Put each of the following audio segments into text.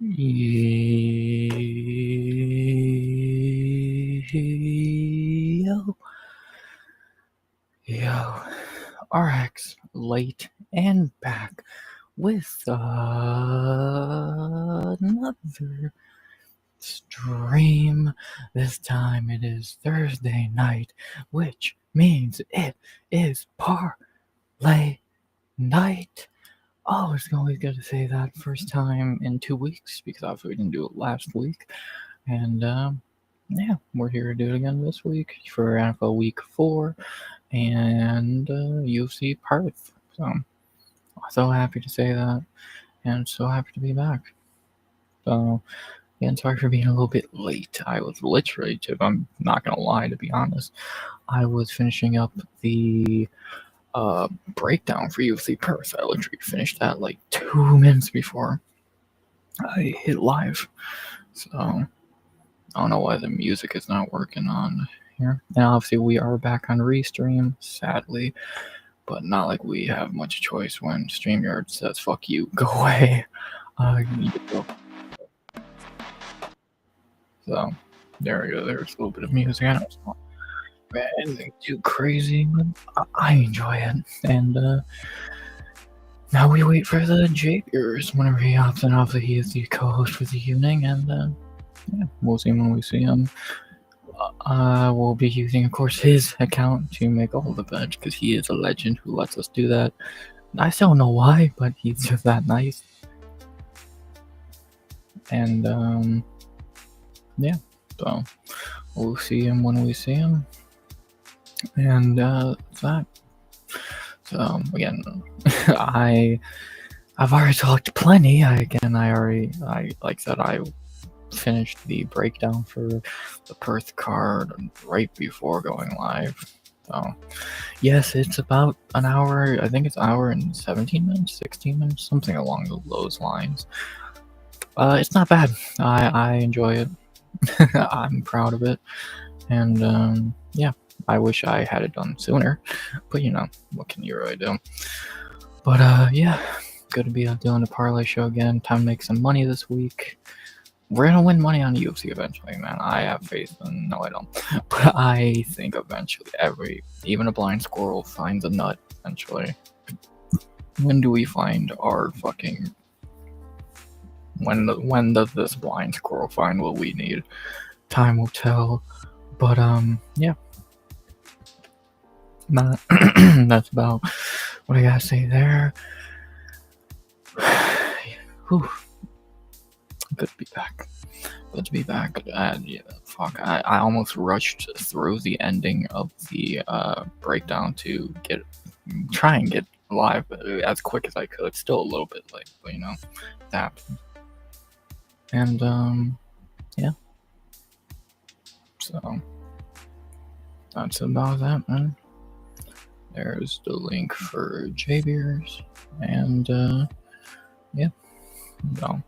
Yo, yo, RX late and back with another stream. This time it is Thursday night, which means it is Parlay night. Oh, it's always good to say that first time in 2 weeks because obviously we didn't do it last week. And yeah, we're here to do it again this week for NFL Week 4 and UFC Perth. So happy to say that, and so happy to be back. So, again, sorry for being a little bit late. I was literally, if I'm not gonna lie, to be honest, I was finishing up the breakdown for UFC Perth. I literally finished that like 2 minutes before I hit live. So I don't know why the music is not working on here. And obviously we are back on Restream, sadly, but not like we have much choice when StreamYard says "fuck you, go away." You need to go. So there we go. There's a little bit of music. I don't know anything too crazy, but I enjoy it. And now we wait for the J-Beers whenever he hops in. Obviously, he is the co-host for the evening, and yeah, we'll see him when we see him. We'll be using, of course, his account to make all the bets because he is a legend who lets us do that. I still don't know why, but he's just that nice. And yeah, so we'll see him when we see him. And that's that. So again, I've already talked plenty. I finished the breakdown for the Perth card right before going live. So yes, it's about an hour. I think it's an hour and 17 minutes, 16 minutes, something along those lines. It's not bad. I enjoy it. I'm proud of it. And yeah, I wish I had it done sooner. But you know, what can you really do? But yeah, good to be out doing the parlay show again. Time to make some money this week. We're gonna win money on the UFC eventually, man. I have faith in. No, I don't. But I think eventually, even a blind squirrel finds a nut. Eventually, when do we find our fucking? When does this blind squirrel find what we need? Time will tell. But yeah. That's about what I gotta say there. Whew. Good to be back. Good to be back. Yeah, fuck. I almost rushed through the ending of the breakdown to try and get live as quick as I could. Still a little bit late, but you know, that. And yeah. So that's about that, man. There's the link for J-Beers, and yeah. So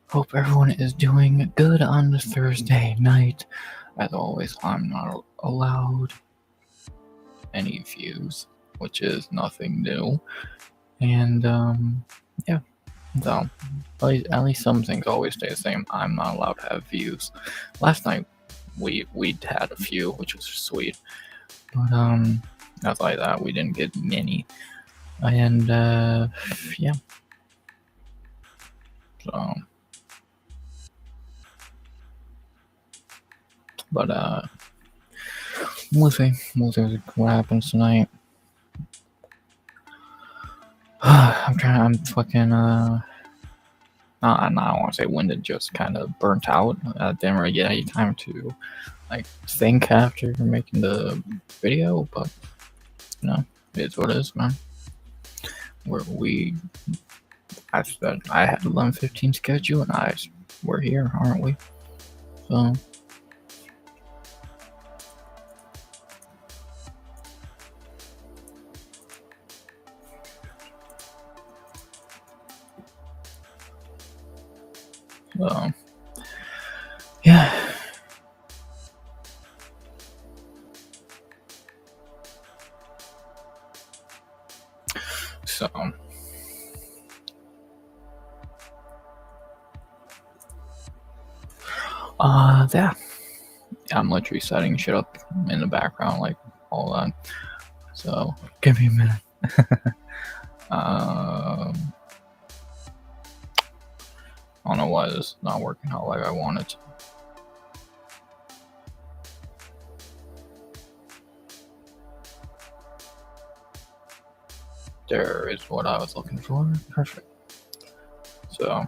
hope everyone is doing good on the Thursday night. As always, I'm not allowed any views, which is nothing new. And yeah, so at least some things always stay the same. I'm not allowed to have views. Last night we had a few, which was sweet, but outside that we didn't get many. And yeah, so. But we'll see. We'll see what happens tonight. I'm fucking I don't want to say winded, just kind of burnt out. Didn't really get any time to like think after making the video, but you know, it is what it is, man. I said I had 11:15 schedule, and we're here, aren't we? So. Yeah. So Yeah. I'm literally setting shit up in the background, like all that. So give me a minute. I don't know why this is not working out like I want it to. There is what I was looking for. Perfect. So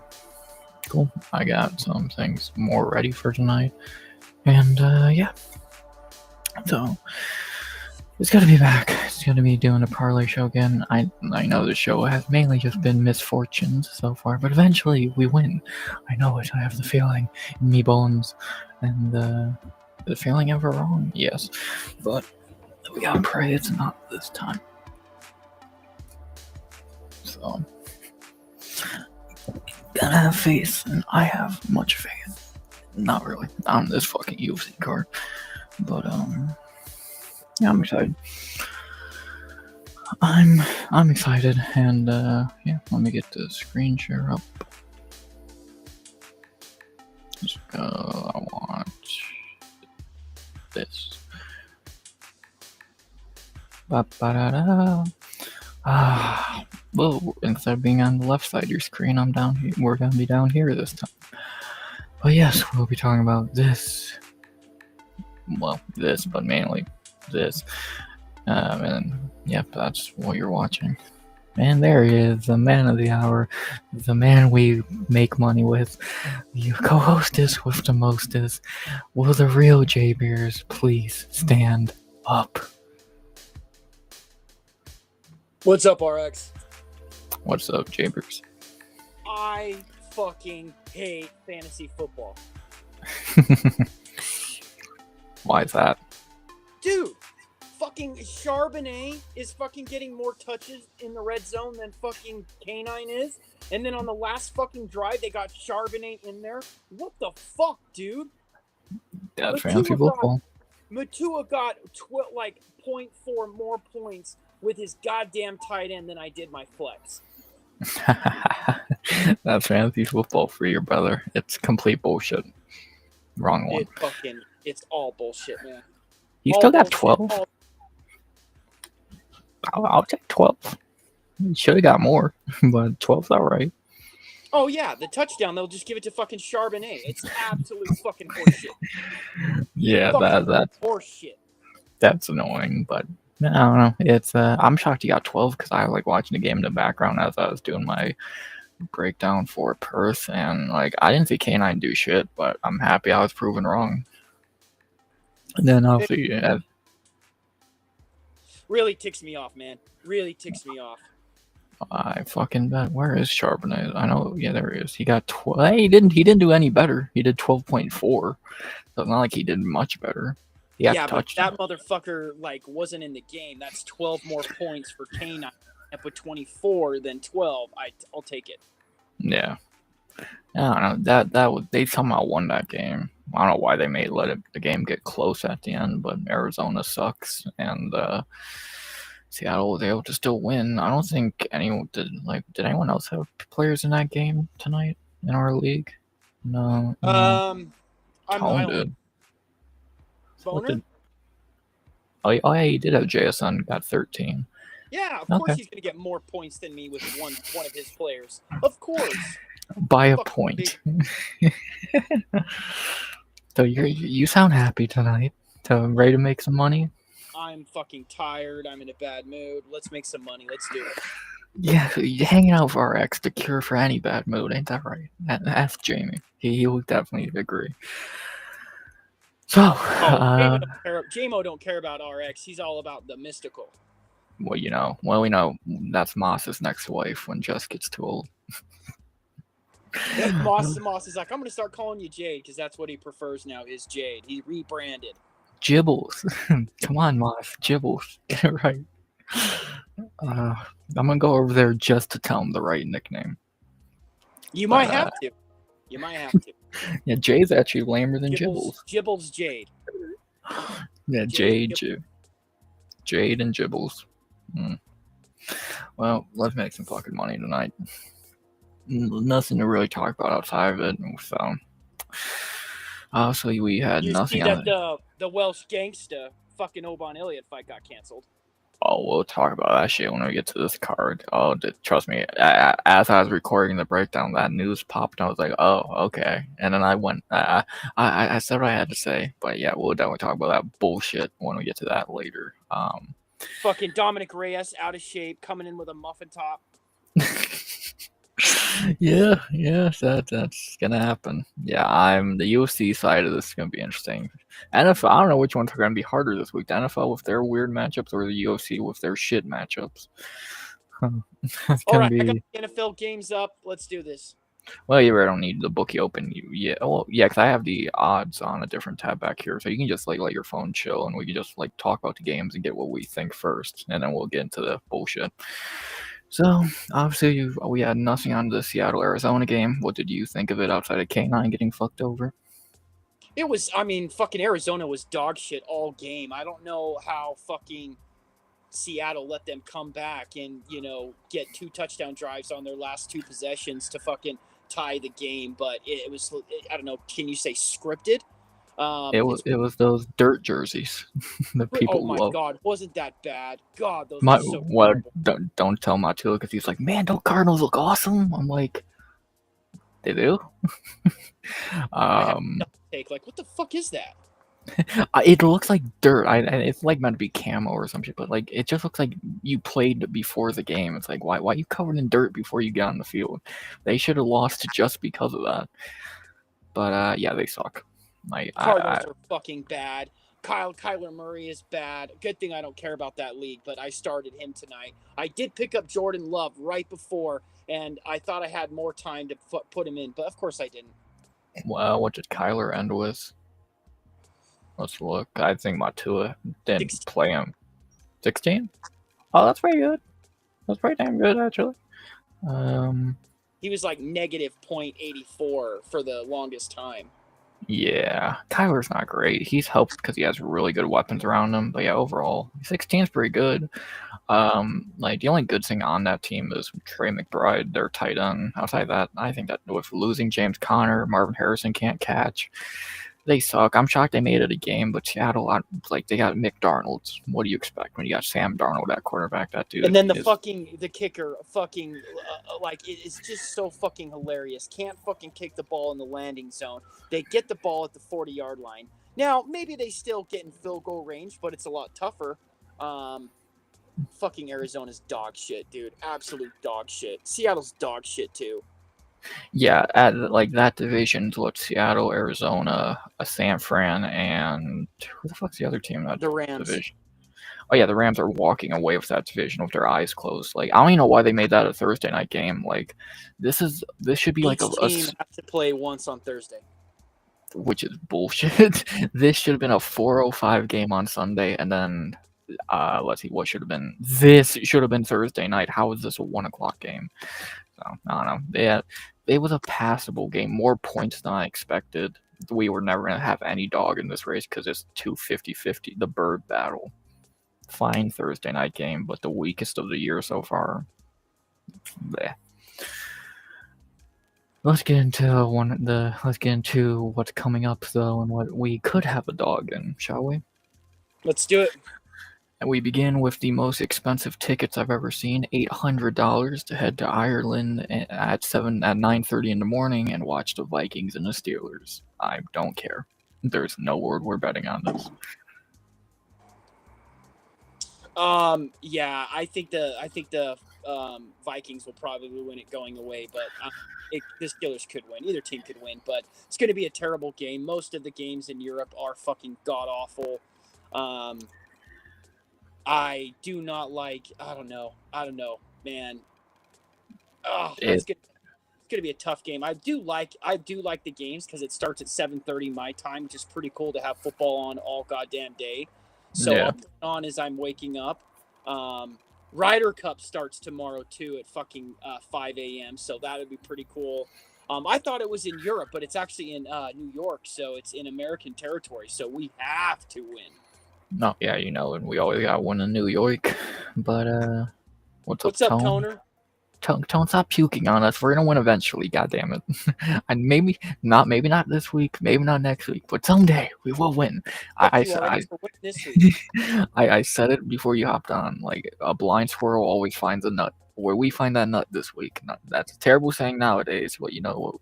cool. I got some things more ready for tonight. And yeah. So it's gonna be back. It's gonna be doing a parlay show again. I know the show has mainly just been misfortunes so far, but eventually we win. I know it. I have the feeling in me bones. And the feeling ever wrong? Yes. But we gotta pray it's not this time. So gotta have faith, and I have much faith. Not really on this fucking UFC card. But yeah, I'm excited. I'm excited, and yeah, let me get the screen share up. Let's go. I want this. Ba-ba-da-da. Well, instead of being on the left side of your screen, I'm down here. We're gonna be down here this time. But yes, we'll be talking about this. Well, this, but mainly this. And yep, that's what you're watching. And there he is, the man of the hour, the man we make money with, the co-hostess with the mostest. Will the real J Beers please stand up? What's up, RX? What's up, J Beers? I fucking hate fantasy football. Why is that? Dude, fucking Charbonnet is fucking getting more touches in the red zone than fucking Canine is. And then on the last fucking drive, they got Charbonnet in there. What the fuck, dude? That's fantasy football. Matua got 0.4 more points with his goddamn tight end than I did my flex. That's fantasy football for your brother. It's complete bullshit. Wrong one. It's all bullshit, man. He still got 12. I'll take 12. He should have got more, but 12's alright. Oh yeah, the touchdown, they'll just give it to fucking Charbonnet. It's absolute fucking horseshit. Yeah, that's horseshit. That's annoying, but I don't know. It's I'm shocked he got 12 because I like watching the game in the background as I was doing my breakdown for Perth, and like I didn't see K9 do shit, but I'm happy I was proven wrong. And then obviously, yeah. Really ticks me off, man. Really ticks me off. I fucking bet. Where is Charbonnet? I know. Yeah, there he is. He got 12. He didn't do any better. He did 12.4. So it's not like he did much better. Yeah, but that motherfucker like wasn't in the game. That's 12 more points for Canine. I put 24 than 12. I'll take it. Yeah. I don't know. They somehow won that game. I don't know why they let the game get close at the end, but Arizona sucks, and Seattle was able to still win. I don't think anyone did. Did anyone else have players in that game tonight in our league? No. I'm did. Boner? Oh yeah, he did have JSN. Got 13. Yeah, of course he's gonna get more points than me with one of his players. Of course. By a point. So you sound happy tonight. So ready to make some money? I'm fucking tired. I'm in a bad mood. Let's make some money. Let's do it. Yeah, hanging out with RX, the cure for any bad mood, ain't that right? Ask Jamie. He will definitely agree. So, JMO don't care about RX. He's all about the mystical. Well, we know that's Moss's next wife when Jess gets too old. Moss is like, I'm going to start calling you Jade because that's what he prefers now is Jade. He rebranded. Jibbles. Come on, Moss. Jibbles. Get it right. I'm going to go over there just to tell him the right nickname. You might have to. Yeah, Jade's actually lamer than Jibbles. Jibbles Jade. Yeah, Jade and Jibbles. Well, let's make some fucking money tonight. Nothing to really talk about outside of it. So, So we had You see nothing on that the. the Welsh gangsta fucking Oban Elliott fight got canceled. Oh, we'll talk about that shit when we get to this card. Oh, trust me. As I was recording the breakdown, that news popped, and I was like, "Oh, okay." And then I went. I said what I had to say, but yeah, we'll definitely talk about that bullshit when we get to that later. Fucking Dominic Reyes out of shape, coming in with a muffin top. Yeah, that's gonna happen. Yeah, I'm the UFC side of this is gonna be interesting. NFL, I don't know which ones are gonna be harder this week. The NFL with their weird matchups or the UFC with their shit matchups. It's All gonna right, I got be. the NFL games up. Let's do this. Well, you really don't need the bookie open. Yeah, because I have the odds on a different tab back here, so you can just like let your phone chill, and we can just like talk about the games and get what we think first, and then we'll get into the bullshit. So obviously, we had nothing on the Seattle Arizona game. What did you think of it outside of K9 getting fucked over? It was, I mean, fucking Arizona was dog shit all game. I don't know how fucking Seattle let them come back and, get 2 touchdown drives on their last 2 possessions to fucking tie the game. But it was, I don't know, can you say scripted? It was those dirt jerseys. The Oh people my love. God, wasn't that bad? God, those were My so well, terrible. don't tell Matula because he's like, man, don't Cardinals look awesome? I'm like, they do. I have um, to take, like, what the fuck is that? It looks like dirt. It's like meant to be camo or some shit, but like it just looks like you played before the game. It's like why you covered in dirt before you get on the field? They should have lost just because of that. But yeah, they suck. I Cardinals are fucking bad. Kyler Murray is bad. Good thing I don't care about that league, but I started him tonight. I did pick up Jordan Love right before, and I thought I had more time to put him in, but of course I didn't. well, what did Kyler end with? Let's look. I think Matua didn't 16. play him. 16? Oh, that's pretty good. That's pretty damn good actually. Um, He was like negative 0.84 for the longest time. yeah, Kyler's not great. He's helped because he has really good weapons around him. But yeah, overall, 16 is pretty good. Like the only good thing on that team is Trey McBride, their tight end. Outside of that, I think that with losing James Conner, Marvin Harrison can't catch. They suck. I'm shocked they made it a game, but Seattle, like they got Mick Darnold. What do you expect when you got Sam Darnold at quarterback? That And dude then is. the kicker fucking like it's just so fucking hilarious. Can't fucking kick the ball in the landing zone. They get the ball at the 40-yard line. Now maybe they still get in field goal range, but it's a lot tougher. Fucking Arizona's dog shit, dude. Absolute dog shit. Seattle's dog shit too. Yeah, at like that division's what Seattle, Arizona, San Fran, and who the fuck's the other team in that The Rams. division? Oh yeah, the Rams are walking away with that division with their eyes closed. Like I don't even know why they made that a Thursday night game. Like this should be like Each team has to play once on Thursday. which is bullshit. This should have been a 4:05 game on Sunday, and then let's see what should have been. This should have been Thursday night. How is this a 1 o'clock game? So I don't know. Yeah, it was a passable game. More points than I expected. We were never gonna have any dog in this race because it's 2 50-50. The bird battle. Fine Thursday night game, but the weakest of the year so far. Bleh. Let's get into what's coming up though, and what we could have a dog in, shall we? Let's do it. And we begin with the most expensive tickets I've ever seen, $800 to head to Ireland at 9:30 in the morning and watch the Vikings and the Steelers. I don't care. There's no word we're betting on this. Yeah, I think the Vikings will probably win it going away, but the Steelers could win. Either team could win, but it's going to be a terrible game. Most of the games in Europe are fucking god awful. I do not like. I don't know, man. Oh, it's gonna be a tough game. I do like the games because it starts at 7:30 my time, which is pretty cool to have football on all goddamn day. So Yeah. I'll put it on as I'm waking up. Ryder Cup starts tomorrow too at fucking 5 a.m. So that would be pretty cool. I thought it was in Europe, but it's actually in New York, so it's in American territory. So we have to win. No, yeah, and we always got one in New York. But what's up, What's up, Tone? Toner? Tone, stop puking on us. We're gonna win eventually. God damn it. And maybe not this week, maybe not next week, but someday we will win. I Fuck I, you s- already I, for winning this week. I said it before you hopped on. Like a blind squirrel always finds a nut. Where we find that nut this week. That's a terrible saying nowadays, but you know,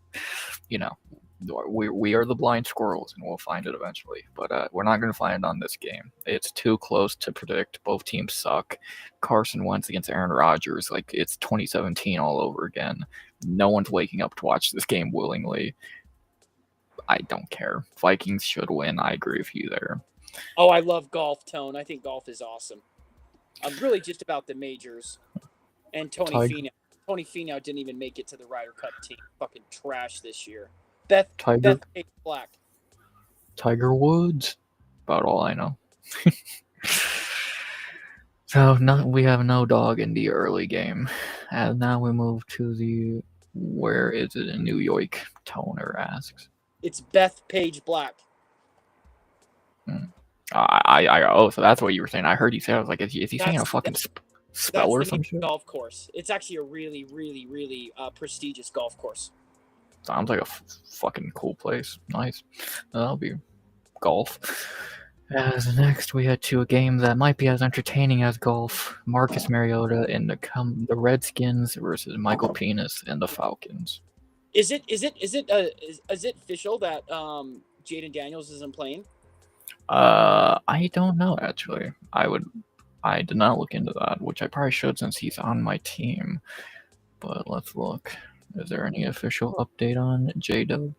we are the blind squirrels, and we'll find it eventually. But we're not going to find it on this game. It's too close to predict. Both teams suck. Carson Wentz against Aaron Rodgers, like it's 2017 all over again. No one's waking up to watch this game willingly. I don't care. Vikings should win. I agree with you there. Oh, I love golf, Tone. I think golf is awesome. I'm really just about the majors and Tony Tiger, Finau. Tony Finau didn't even make it to the Ryder Cup team. Fucking trash this year. Tiger, Beth Page Black. Tiger Woods. About all I know. So we have no dog in the early game, and now we move to the where is it in New York? Toner asks. It's Beth Page Black. Oh, so that's what you were saying. I heard you say. I was like, is he saying a fucking spell That's or the some name shit? of the golf course. It's actually a really, really, really prestigious golf course. Sounds like a fucking cool place. Nice. That'll be golf. As next, we head to a game that might be as entertaining as golf. Marcus Mariota and the Redskins versus Michael Penis and the Falcons. Is it official that Jaden Daniels isn't playing? I don't know actually. I did not look into that, which I probably should since he's on my team. But let's look. Is there any official update on J-Dub?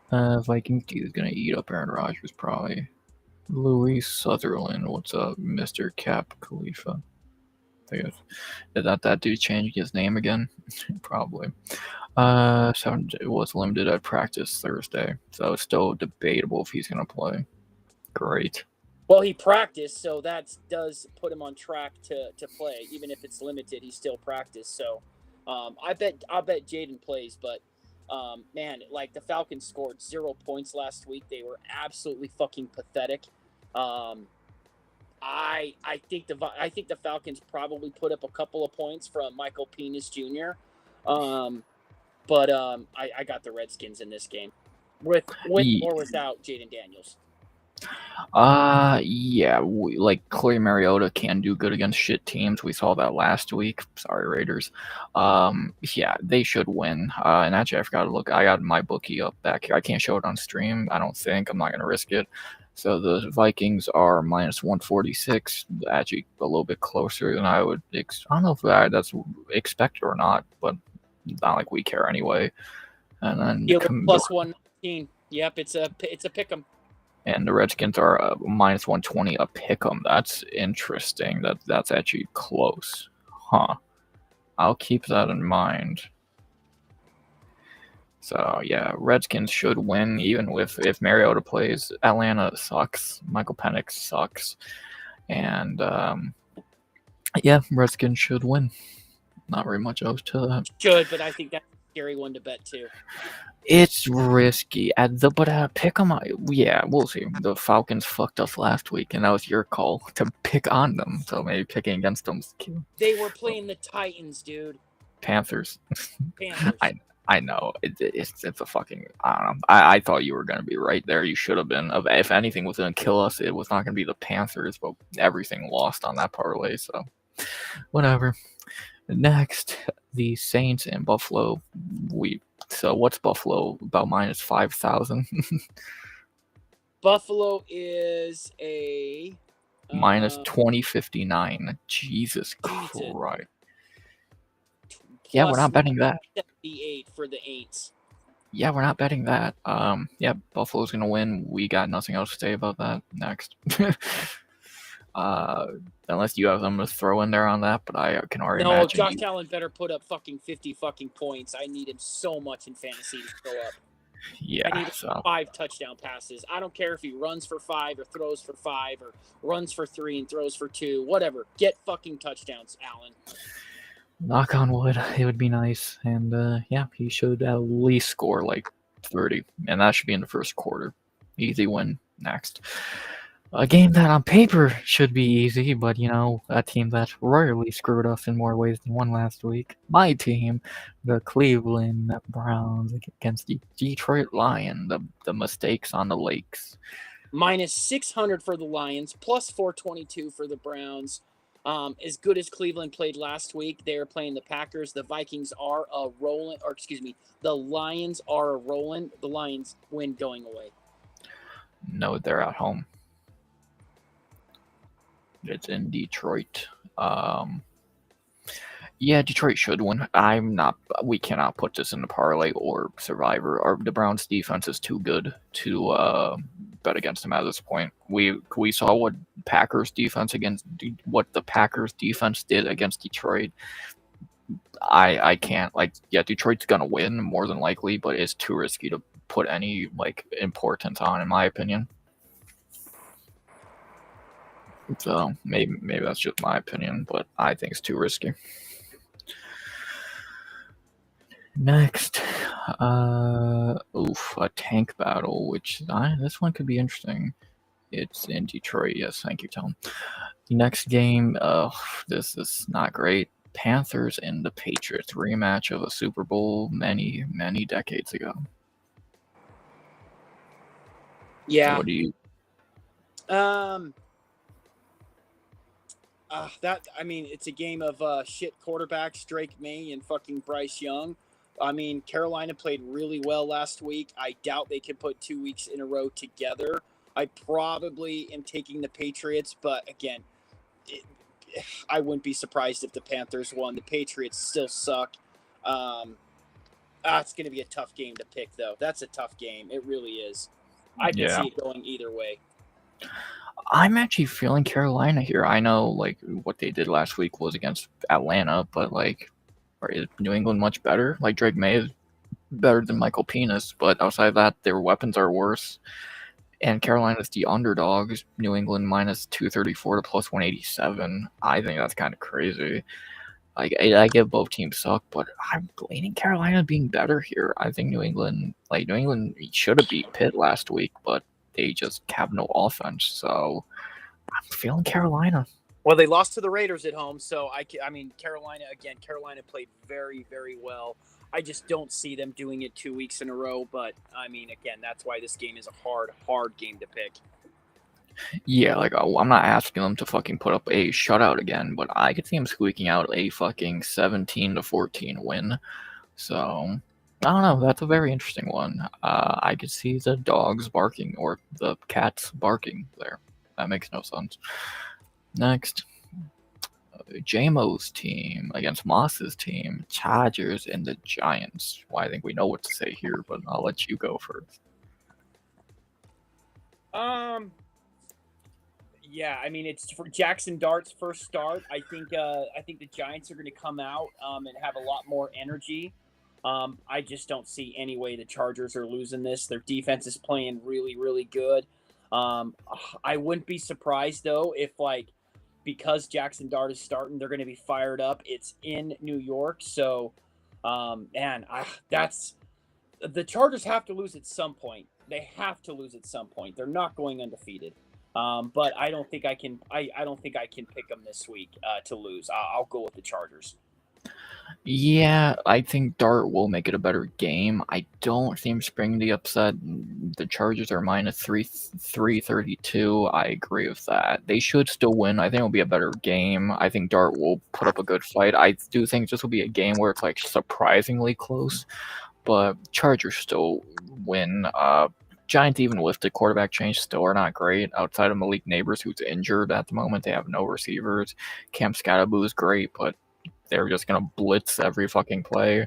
Vikings is gonna eat up Aaron Rodgers probably. Louis Sutherland, what's up, Mr. Cap Khalifa? I guess did that dude change his name again? Probably. So it was limited at practice Thursday, so it's still debatable if he's gonna play. Great. Well, he practiced, so that does put him on track to play. Even if it's limited, he still practiced. So I bet Jaden plays, but man, like the Falcons scored 0 points last week. They were absolutely fucking pathetic. I think the Falcons probably put up a couple of points from Michael Penis Jr. But I got the Redskins in this game with or without Jaden Daniels. Yeah, like Corey Mariota can do good against shit teams. We saw that last week. Sorry, Raiders. Yeah, they should win. And actually, I forgot to look. I got my bookie up back here. I can't show it on stream. I don't think. I'm not gonna risk it. So the Vikings are minus 146. Actually, a little bit closer than I would. I don't know if that's expected or not, but not like we care anyway. And then plus 119. Yep, it's a pick 'em. And the Redskins are minus 120 a pick'em. That's interesting. That's actually close, huh? I'll keep that in mind. So yeah, Redskins should win even if Mariota plays. Atlanta sucks. Michael Penix sucks, and yeah, Redskins should win. Not very much else to that. Should, but I think that's a scary one to bet too. It's risky, but pick 'em. Yeah, we'll see. The Falcons fucked us last week, and that was your call to pick on them. So maybe picking against them. They were playing the Titans, dude. Panthers. Panthers. I know it's a fucking. I don't know. I thought you were gonna be right there. You should have been. If anything was gonna kill us, it was not gonna be the Panthers. But everything lost on that parlay. So whatever. Next, the Saints and Buffalo. So what's Buffalo? About minus 5,000. Buffalo is a minus 2059. Jesus Christ. Yeah, we're not betting that. 78 for the Aints. Yeah, we're not betting that. Yeah, Buffalo's gonna win. We got nothing else to say about that. Next. Unless you have something to throw in there on that, but I can already imagine. No, Josh Allen better put up fucking 50 fucking points. I need him so much in fantasy to throw up. Yeah, I need 5 touchdown passes. I don't care if he runs for 5 or throws for 5 or runs for 3 and throws for 2. Whatever. Get fucking touchdowns, Allen. Knock on wood. It would be nice. And yeah, he should at least score like 30. And that should be in the first quarter. Easy win. Next. A game that on paper should be easy, but a team that royally screwed us in more ways than one last week. My team, the Cleveland Browns against the Detroit Lions, the mistakes on the lakes. Minus 600 for the Lions, plus 422 for the Browns. As good as Cleveland played last week, they are playing the Packers. The Vikings are a rolling, or excuse me, the Lions are a rolling. The Lions win going away. No, they're at home. It's in Detroit. Yeah, Detroit should win. I'm not. We cannot put this in the parlay or Survivor. The Browns' defense is too good to bet against them at this point. We saw what the Packers defense did against Detroit. I can't Detroit's gonna win more than likely, but it's too risky to put any importance on, in my opinion. So maybe that's just my opinion, but I think it's too risky. Next, a tank battle, which this one could be interesting. It's in Detroit. Yes, thank you, Tom. The next game, this is not great. Panthers and the Patriots rematch of a Super Bowl many decades ago. Yeah. What do you? It's a game of shit quarterbacks, Drake May and fucking Bryce Young. I mean, Carolina played really well last week. I doubt they can put 2 weeks in a row together. I probably am taking the Patriots, but again, I wouldn't be surprised if the Panthers won. The Patriots still suck. It's going to be a tough game to pick, though. That's a tough game. It really is. I can see it going either way. I'm actually feeling Carolina here. I know, what they did last week was against Atlanta, but, is New England much better? Drake May is better than Michael Penis, but outside of that, their weapons are worse. And Carolina's the underdogs. New England minus 234 to plus 187. I think that's kind of crazy. I get both teams suck, but I'm leaning Carolina being better here. I think New England should have beat Pitt last week, but they just have no offense. So I'm feeling Carolina. Well, they lost to the Raiders at home, so Carolina played very, very well. I just don't see them doing it 2 weeks in a row, but again, that's why this game is a hard game to pick. Yeah, I'm not asking them to fucking put up a shutout again, but I could see them squeaking out a fucking 17-14 win. So I don't know. That's a very interesting one. I could see the dogs barking or the cats barking there. That makes no sense. Next, JMO's team against Moss's team, Chargers and the Giants. Well, I think we know what to say here, but I'll let you go first. Yeah, it's for Jackson Dart's first start. I think the Giants are going to come out and have a lot more energy. I just don't see any way the Chargers are losing this. Their defense is playing really, really good. I wouldn't be surprised though if because Jackson Dart is starting, they're going to be fired up. It's in New York, so that's the Chargers have to lose at some point. They have to lose at some point. They're not going undefeated. But I don't think I can. I don't think I can pick them this week to lose. I'll go with the Chargers. Yeah, I think Dart will make it a better game. I don't see him springing the upset. The Chargers are minus 332. I agree with that. They should still win. I think it'll be a better game. I think Dart will put up a good fight. I do think this will be a game where it's surprisingly close, but Chargers still win. Giants, even with the quarterback change, still are not great. Outside of Malik Neighbors, who's injured at the moment, they have no receivers. Cam Scatterboo is great, but they're just going to blitz every fucking play.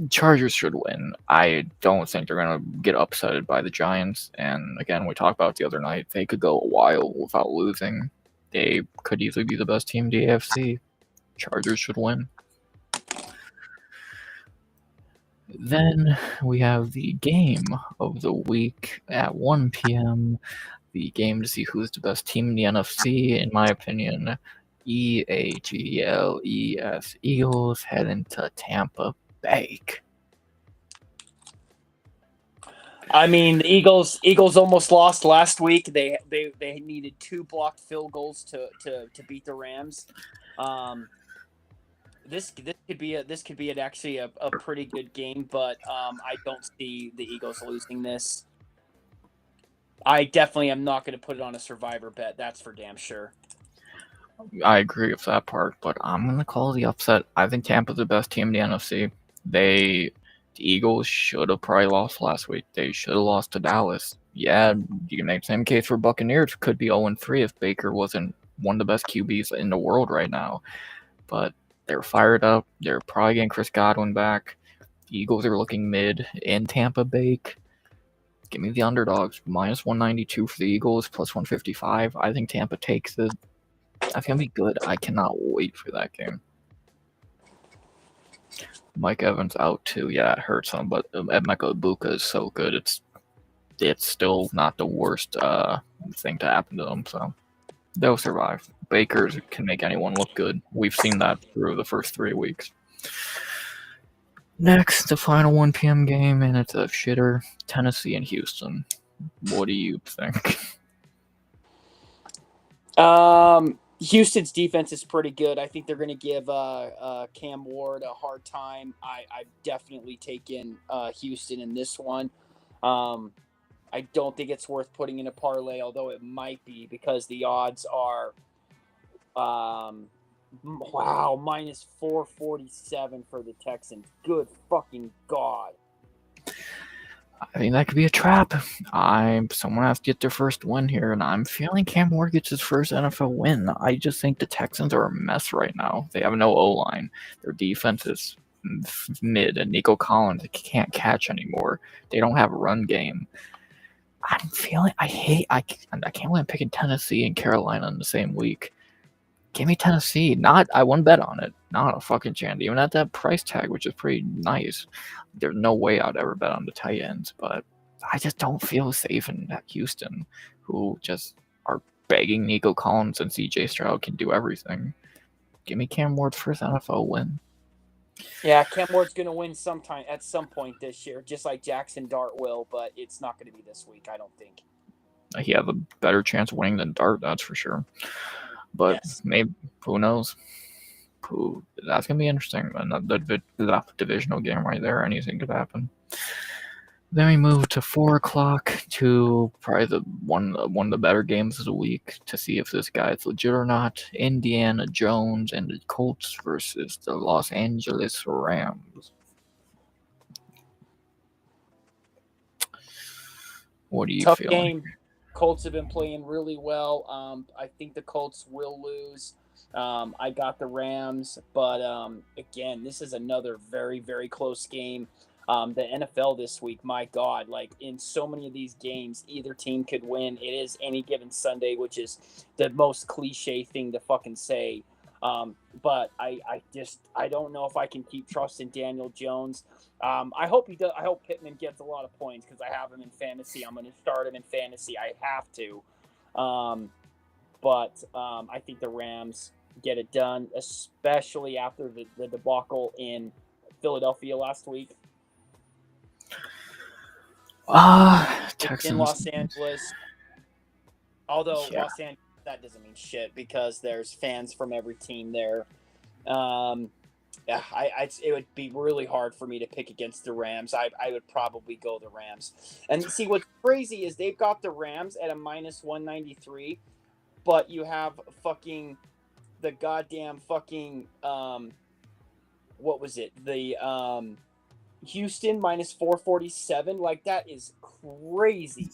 Chargers should win. I don't think they're going to get upsetted by the Giants. And again, we talked about the other night, they could go a while without losing. They could easily be the best team in the AFC. Chargers should win. Then we have the game of the week at 1 p.m. The game to see who's the best team in the NFC, in my opinion. EAGLES Eagles heading to Tampa Bay. I mean, the Eagles almost lost last week. They needed 2 blocked field goals to beat the Rams. Um, this could be actually a pretty good game, but I don't see the Eagles losing this. I definitely am not going to put it on a survivor bet. That's for damn sure. I agree with that part, but I'm gonna call the upset. I think Tampa's the best team in the NFC. The Eagles should have probably lost last week. They should have lost to Dallas. Yeah, you can make the same case for Buccaneers. Could be 0-3 if Baker wasn't one of the best QBs in the world right now. But they're fired up. They're probably getting Chris Godwin back. The Eagles are looking mid in Tampa Bay. Give me the underdogs. Minus 192 for the Eagles, plus 155. I think Tampa takes it. That's gonna be good. I cannot wait for that game. Mike Evans out too. Yeah, it hurts him, but Emeka Ibuka is so good. It's still not the worst thing to happen to them. So they'll survive. Bakers can make anyone look good. We've seen that through the first 3 weeks. Next, the final 1 p.m. game, and it's a shitter. Tennessee and Houston. What do you think? Houston's defense is pretty good. I think they're going to give Cam Ward a hard time. I've definitely taken Houston in this one. I don't think it's worth putting in a parlay, although it might be because the odds are, minus 447 for the Texans. Good fucking God. I think that could be a trap. Someone has to get their first win here, and I'm feeling Cam Ward gets his first NFL win. I just think the Texans are a mess right now. They have no O-line. Their defense is mid, and Nico Collins can't catch anymore. They don't have a run game. I can't believe I'm picking Tennessee and Carolina in the same week. Give me Tennessee. I wouldn't bet on it. Not a fucking chance. Even at that price tag, which is pretty nice. There's no way I'd ever bet on the tight ends, but I just don't feel safe in Houston, who just are begging Nico Collins and CJ Stroud can do everything. Give me Cam Ward's first NFL win. Yeah, Cam Ward's going to win sometime at some point this year, just like Jackson Dart will, but it's not going to be this week, I don't think. He has a better chance of winning than Dart, that's for sure. But yes. Maybe, who knows? That's going to be interesting. Another divisional game right there. Anything could happen. Then we move to 4 o'clock to probably one of the better games of the week to see if this guy is legit or not. Indiana Jones and the Colts versus the Los Angeles Rams. What do you Tough feel? game. Colts have been playing really well. I think the Colts will lose. I got the Rams, but again, this is another very, very close game. The NFL this week, my God, like in so many of these games, either team could win. It is any given Sunday, which is the most cliche thing to fucking say. But I don't know if I can keep trusting Daniel Jones. I hope he does. I hope Pittman gets a lot of points because I have him in fantasy. I'm going to start him in fantasy. I have to. But I think the Rams get it done, especially after the debacle in Philadelphia last week. Texans. In Los Angeles. Although Los Angeles, that doesn't mean shit because there's fans from every team there. It would be really hard for me to pick against the Rams. I would probably go the Rams. And see, what's crazy is they've got the Rams at a minus 193, but you have the goddamn what was it? The Houston minus 447. Like, that is crazy.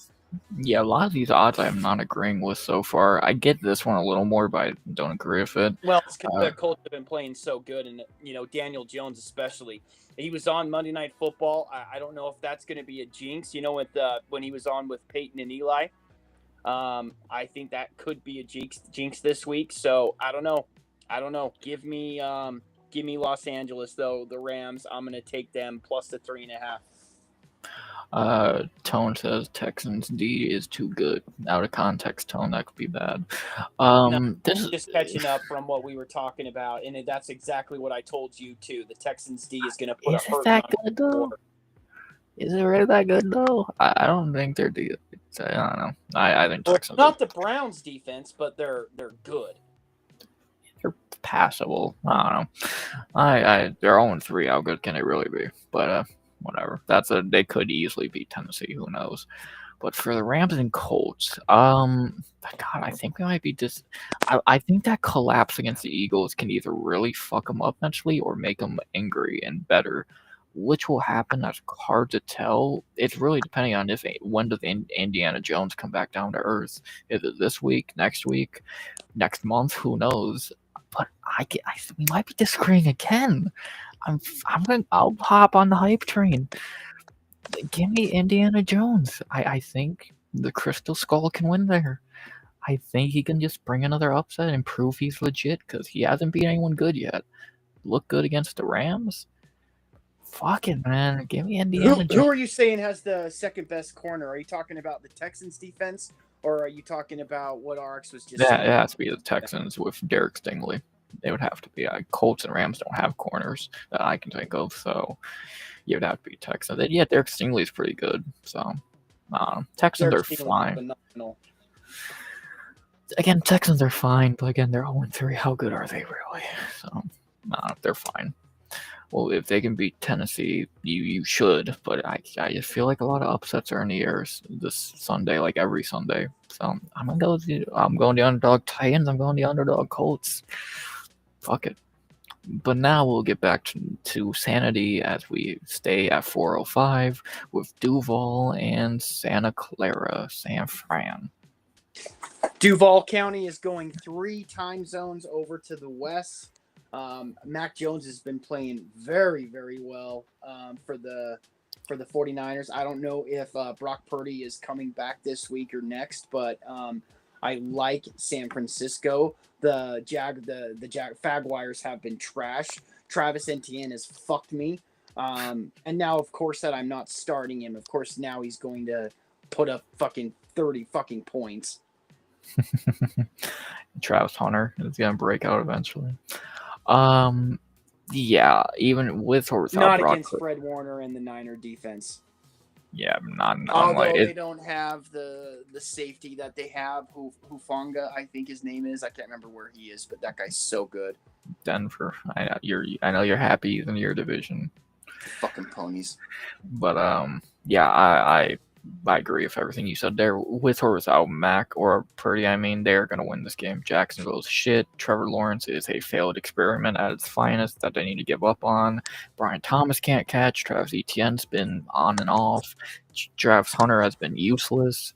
Yeah, a lot of these odds I'm not agreeing with so far. I get this one a little more, but I don't agree with it. Well, it's because the Colts have been playing so good, and Daniel Jones especially. He was on Monday Night Football. I don't know if that's going to be a jinx. When he was on with Peyton and Eli, I think that could be a jinx this week. So I don't know. Give me Los Angeles though. The Rams. I'm going to take them plus the 3.5. Tone says Texans D is too good. Out of context, Tone, that could be bad. This is just catching up from what we were talking about, and that's exactly what I told you too. The Texans D is going to put a hurt on the board. Is it really that good though? I don't think they're good. I don't know. I think Well, Texans are not the Browns defense, but they're good. they're passable. I don't know. They're 0-3. How good can they really be? But whatever. They could easily beat Tennessee. Who knows? But for the Rams and Colts, God, I think we might be just. I think that collapse against the Eagles can either really fuck them up mentally or make them angry and better. Which will happen? That's hard to tell. It's really depending on when does Indiana Jones come back down to earth? Is it this week, next week, next month? Who knows? But we might be disagreeing again. I'll hop on the hype train. Give me Indiana Jones. I think the Crystal Skull can win there. I think he can just bring another upset and prove he's legit because he hasn't beat anyone good yet. Look good against the Rams. Fuck it, man. Give me Indiana Who Jones. are you saying has the second best corner? Are you talking about the Texans defense, or are you talking about what RX was just Yeah, it saying? has to be the Texans with Derek Stingley. They would have to be. Colts and Rams don't have corners that I can think of, so you would have to be Texans. Yeah, Derek Stingley is pretty good, so Texans Derek are Stingley fine. phenomenal. Again, Texans are fine, but again, they're 0-3. How good are they really? So, they're fine. Well, if they can beat Tennessee, you should. But I just feel like a lot of upsets are in the air this Sunday, like every Sunday. So I'm going the underdog Titans. I'm going the underdog Colts. Fuck it. But now we'll get back to sanity as we stay at 4:05 with Duval and Santa Clara, San Fran. Duval County is going 3 time zones over to the west. Mac Jones has been playing very, very well for the 49ers. I don't know if Brock Purdy is coming back this week or next, but I like San Francisco. The Jaguars have been trash. Travis Etienne has fucked me. And now, of course, that I'm not starting him. Of course, now he's going to put up fucking 30 fucking points. Travis Hunter is gonna break out eventually. Yeah, even with or without Not Brock against Purdy. Fred Warner and the Niner defense. Yeah, not Although like they it. don't have the safety that they have, Hufanga, I think his name is. I can't remember where he is, but that guy's so good. Denver. I know you're happy he's in your division. Fucking ponies. But yeah, I agree with everything you said there. With or without Mac or Purdy, I mean, they're gonna win this game. Jacksonville's shit. Trevor Lawrence is a failed experiment at its finest that they need to give up on. Brian Thomas can't catch. Travis Etienne's been on and off. Travis Hunter has been useless.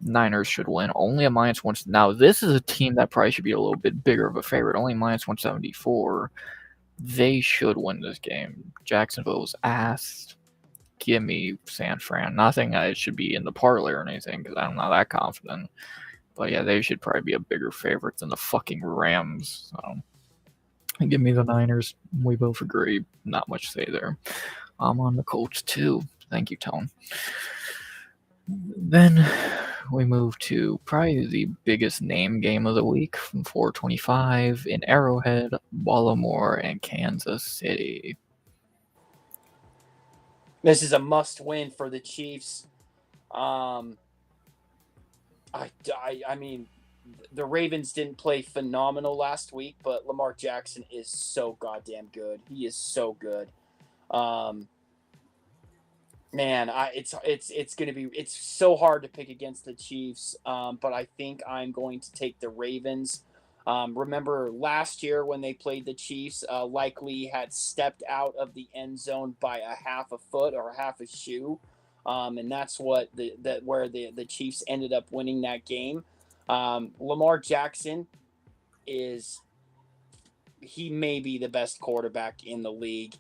Niners should win. Only a -1. Now, this is a team that probably should be a little bit bigger of a favorite. Only -174. They should win this game. Jacksonville's ass. Give me San Fran. Not saying that it should be in the parlay or anything, because I'm not that confident. But yeah, they should probably be a bigger favorite than the fucking Rams. So give me the Niners. We both agree. Not much to say there. I'm on the Colts too. Thank you, Tone. Then we move to probably the biggest name game of the week from 425 in Arrowhead, Baltimore, and Kansas City. This is a must win for the Chiefs. I mean, the Ravens didn't play phenomenal last week, but Lamar Jackson is so goddamn good. He is so good. Man, it's gonna be it's so hard to pick against the Chiefs, but I think I'm going to take the Ravens. Remember last year when they played the Chiefs, Likely had stepped out of the end zone by a half a foot or a half a shoe, and that's what where the Chiefs ended up winning that game. Lamar Jackson he may be the best quarterback in the league.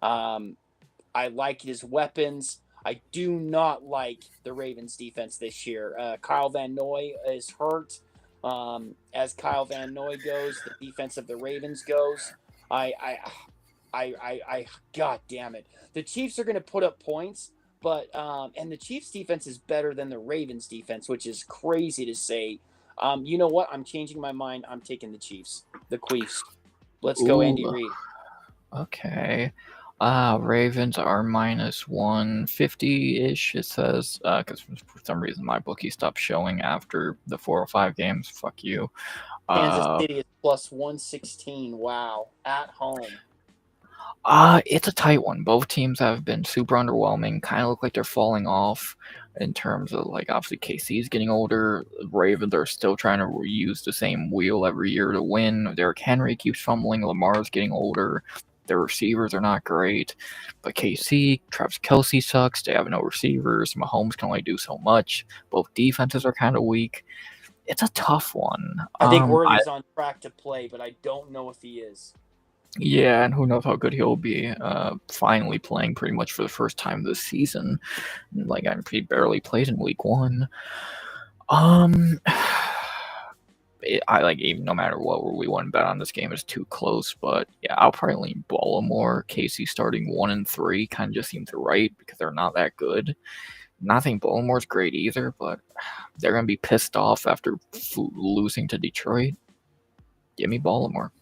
I like his weapons. I do not like the Ravens defense this year. Kyle Van Noy is hurt. As Kyle Van Noy goes, the defense of the Ravens goes. God damn it. The Chiefs are going to put up points, but and the Chiefs defense is better than the Ravens defense, which is crazy to say. You know what? I'm changing my mind. I'm taking the Chiefs. The Queefs. Let's go, Andy Ooh, Reid. okay. Ravens are minus 150-ish, it says, because for some reason my bookie stopped showing after the 405 games. Fuck you. Kansas Uh, City is plus 116. Wow. At home. it's a tight one. Both teams have been super underwhelming. Kind of look like they're falling off in terms of, like, obviously KC's getting older. Ravens are still trying to use the same wheel every year to win. Derrick Henry keeps fumbling. Lamar's getting older. Their receivers are not great. But KC, Travis Kelce sucks. They have no receivers. Mahomes can only do so much. Both defenses are kind of weak. It's a tough one. I think Worthy's on track to play, but I don't know if he is. Yeah, and who knows how good he'll be. Finally playing pretty much for the first time this season. Like, he barely played in week 1. I like, even no matter what we want to bet on this game is too close, but yeah, I'll probably lean Baltimore. Casey starting 1-3 kind of just seems right because they're not that good. Not think Baltimore's great either, but they're gonna be pissed off after losing to Detroit. Give me Baltimore.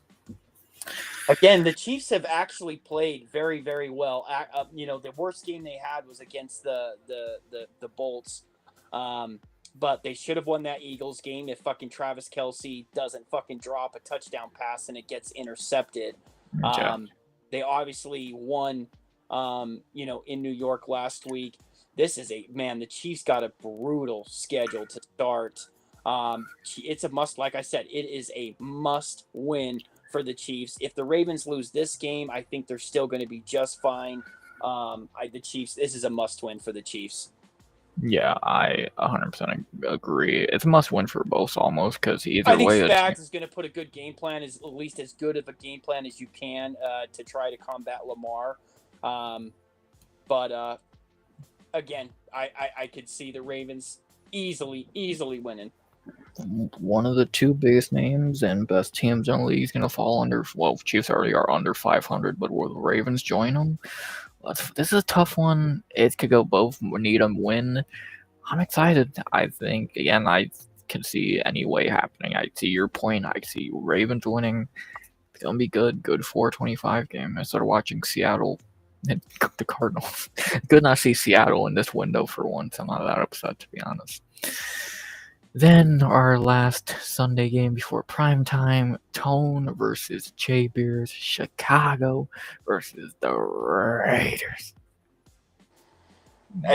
Again, the Chiefs have actually played very, very well. The worst game they had was against the Bolts, but they should have won that Eagles game if fucking Travis Kelce doesn't fucking drop a touchdown pass and it gets intercepted. Yeah. They obviously won, in New York last week. This is the Chiefs got a brutal schedule to start. It's a must, like I said, it is a must win for the Chiefs. If the Ravens lose this game, I think they're still going to be just fine. The Chiefs, this is a must win for the Chiefs. Yeah, I 100% agree. It's a must win for both almost because either I think way, Spags is going to put a good game plan, at least as good of a game plan as you can to try to combat Lamar. But again, I could see the Ravens easily winning. one of the two biggest names and best teams in the league is going to fall under. Well, Chiefs already are under 500, but will the Ravens join them? This is a tough one. It could go both. Need them win. I'm excited. I think again, I can see any way happening. I see your point. I see Ravens winning. It's gonna be good. Good 425 game. I started watching Seattle and the Cardinals. Good not see Seattle in this window for once. I'm not that upset, to be honest. Then our last Sunday game before prime time, Tone versus J Beers, Chicago versus the Raiders.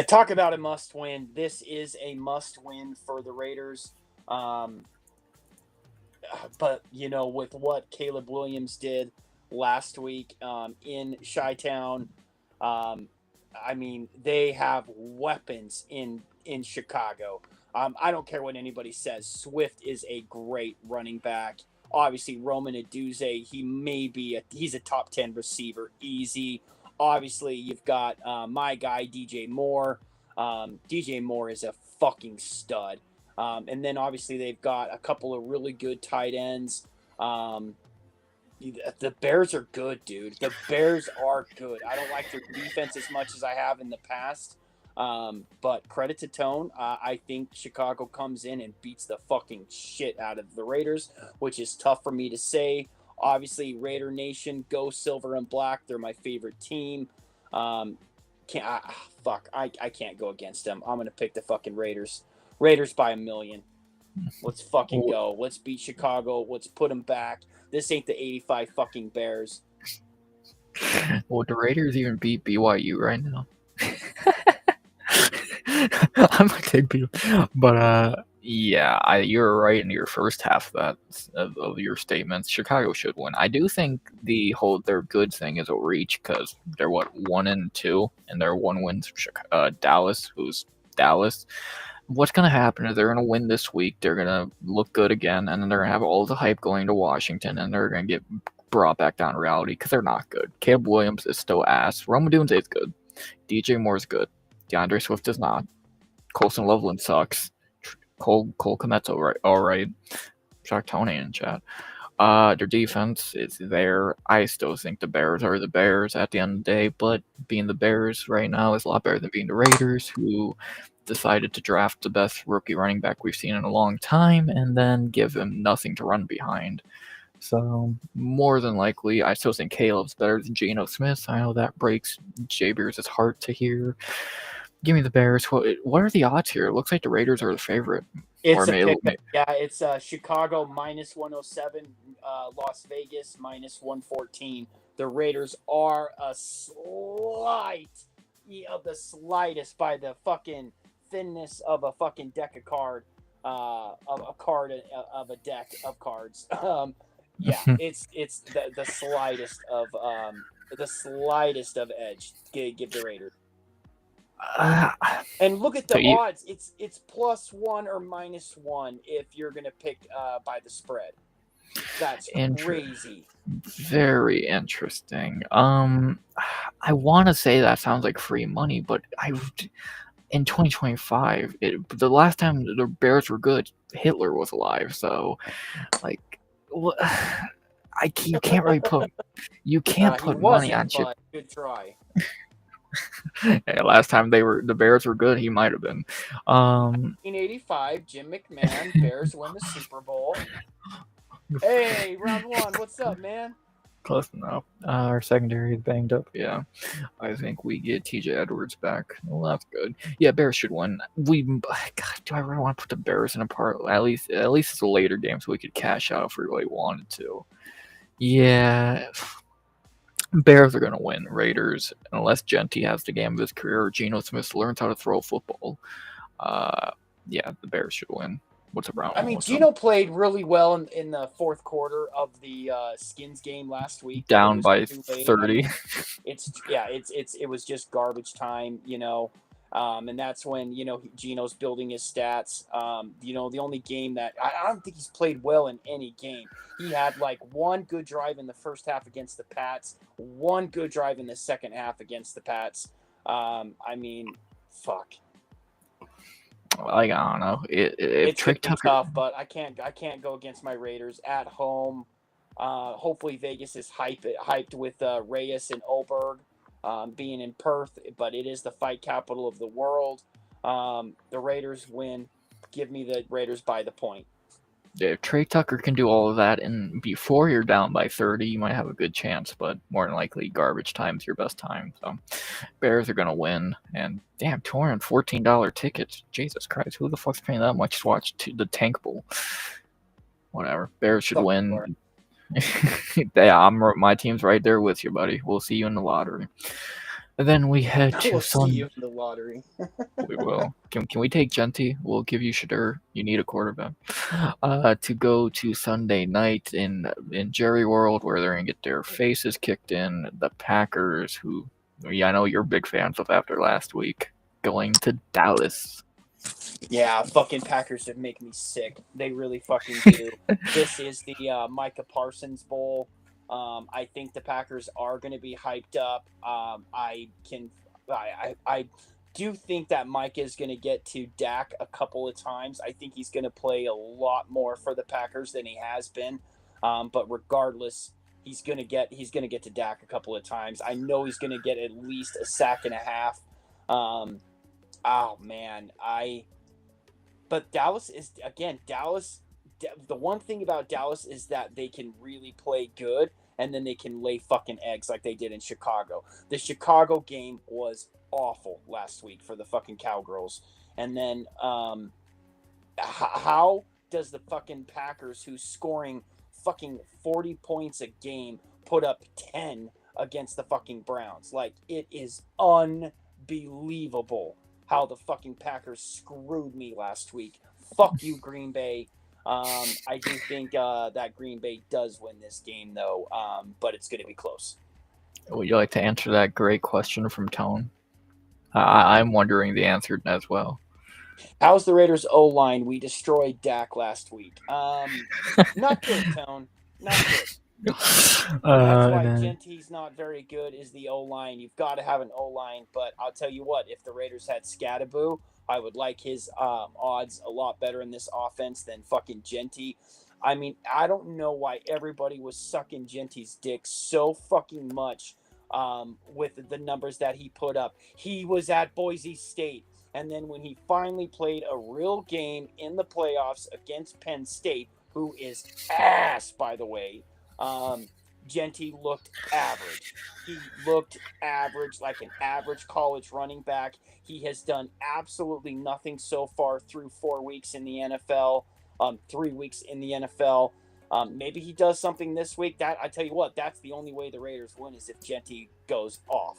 Talk about a must win. This is a must win for the Raiders. But with what Caleb Williams did last week in Chi-Town, they have weapons in Chicago. I don't care what anybody says. Swift is a great running back. Obviously, Roman Aduze, he's a top 10 receiver, easy. Obviously, you've got my guy, DJ Moore. DJ Moore is a fucking stud. And then, obviously, they've got a couple of really good tight ends. The Bears are good, dude. The Bears are good. I don't like their defense as much as I have in the past. But credit to Tone. I think Chicago comes in and beats the fucking shit out of the Raiders, which is tough for me to say. Obviously, Raider Nation, go silver and black. They're my favorite team. I can't go against them. I'm gonna pick the fucking Raiders. Raiders by 1,000,000. Let's fucking go. Let's beat Chicago. Let's put them back. This ain't the 85 fucking Bears. Well, the Raiders even beat BYU right now. I'm a big BYU, but yeah, you're right in your first half of your statements. Chicago should win. I do think their good thing is a reach because they're 1-2, and their one wins Dallas, who's Dallas. What's going to happen is they're going to win this week. They're going to look good again, and then they're going to have all the hype going to Washington, and they're going to get brought back down to reality because they're not good. Caleb Williams is still ass. Roman Dunes is good. DJ Moore is good. DeAndre Swift is not. Colson Loveland sucks. Cole Komet's all right. Shock Tony in chat. Their defense is there. I still think the Bears are the Bears at the end of the day, but being the Bears right now is a lot better than being the Raiders, who decided to draft the best rookie running back we've seen in a long time and then give him nothing to run behind. So more than likely, I still think Caleb's better than Geno Smith. I know that breaks Jay Beers' heart to hear. Give me the Bears. What are the odds here? It looks like the Raiders are the favorite. Or It's a maybe, pick. Yeah, it's Chicago -107, Las Vegas -114. The Raiders are a of the slightest by the fucking thinness of a fucking deck of card, of a card of a deck of cards. Yeah, it's the slightest of edge. Give the Raiders. uh, And look at so the odds. It's +1 or -1 if you're gonna pick by the spread. That's crazy. Very interesting. I want to say that sounds like free money, but in 2025, the last time the Bears were good, Hitler was alive. So, like, you can't really put He money on wasn't, but good try. Yeah, last time the Bears were good, he might have been. 1985, Jim McMahon, Bears win the Super Bowl. Hey, round one, what's up, man? Close enough. Our secondary is banged up. Yeah, I think we get TJ Edwards back. Well, that's good. Yeah, Bears should win. God, do I really want to put the Bears in a part? At least it's a later game, so we could cash out if we really wanted to. Yeah, Bears are gonna win. Raiders, unless Genty has the game of his career, or Geno Smith learns how to throw a football. Yeah, the Bears should win. What's around? I mean, Geno played really well in the fourth quarter of the Skins game last week. Down by 30. It was just garbage time, and that's when Geno's building his stats. The only game that I don't think he's played well in any game. He had like one good drive in the first half against the Pats, one good drive in the second half against the Pats. I mean, fuck. Like, I don't know. It's gonna be tough, but I can't go against my Raiders at home. Hopefully Vegas is hyped with Reyes and Oberg being in Perth, but it is the fight capital of the world. The Raiders win. Give me the Raiders by the point. If Trey Tucker can do all of that, and before you're down by 30, you might have a good chance, but more than likely, garbage time's your best time. So, Bears are going to win. And damn, $214 tickets. Jesus Christ, who the fuck's paying that much to watch the Tank Bowl? Whatever. Bears should win. Yeah, my team's right there with you, buddy. We'll see you in the lottery. And then we head to see you in the lottery. We will. Can we take Genty? We'll give you Shadur. You need a quarterback. To go to Sunday night in Jerry World, where they're gonna get their faces kicked in. The Packers, who I know you're big fans of after last week, going to Dallas. Yeah, fucking Packers that make me sick. They really fucking do. This is the Micah Parsons Bowl. I think the Packers are going to be hyped up. I do think that Micah is going to get to Dak a couple of times. I think he's going to play a lot more for the Packers than he has been. But regardless, he's going to get to Dak a couple of times. I know he's going to get at least a sack and a half. Oh man, but Dallas is Dallas. The one thing about Dallas is that they can really play good, and then they can lay fucking eggs like they did in Chicago. The Chicago game was awful last week for the fucking Cowgirls. And then how does the fucking Packers, who's scoring fucking 40 points a game, put up 10 against the fucking Browns? Like, it is unbelievable how the fucking Packers screwed me last week. Fuck you, Green Bay. I do think that Green Bay does win this game, though, but it's going to be close. Would you like to answer that great question from Tone? I'm wondering the answer as well. How's the Raiders' O-line? We destroyed Dak last week. Not good, Tone. Not good. That's why Genty's not very good, is the O-line. You've got to have an O-line, but I'll tell you what, if the Raiders had Scadaboo, I would like his odds a lot better in this offense than fucking Genty. I mean, I don't know why everybody was sucking Genty's dick so fucking much with the numbers that he put up. He was at Boise State, and then when he finally played a real game in the playoffs against Penn State, who is ass, by the way. Genty looked average. He looked average, like an average college running back. He has done absolutely nothing so far through 4 weeks in the NFL, 3 weeks in the NFL. Maybe he does something this week. That I tell you what, that's the only way the Raiders win is if Genty goes off,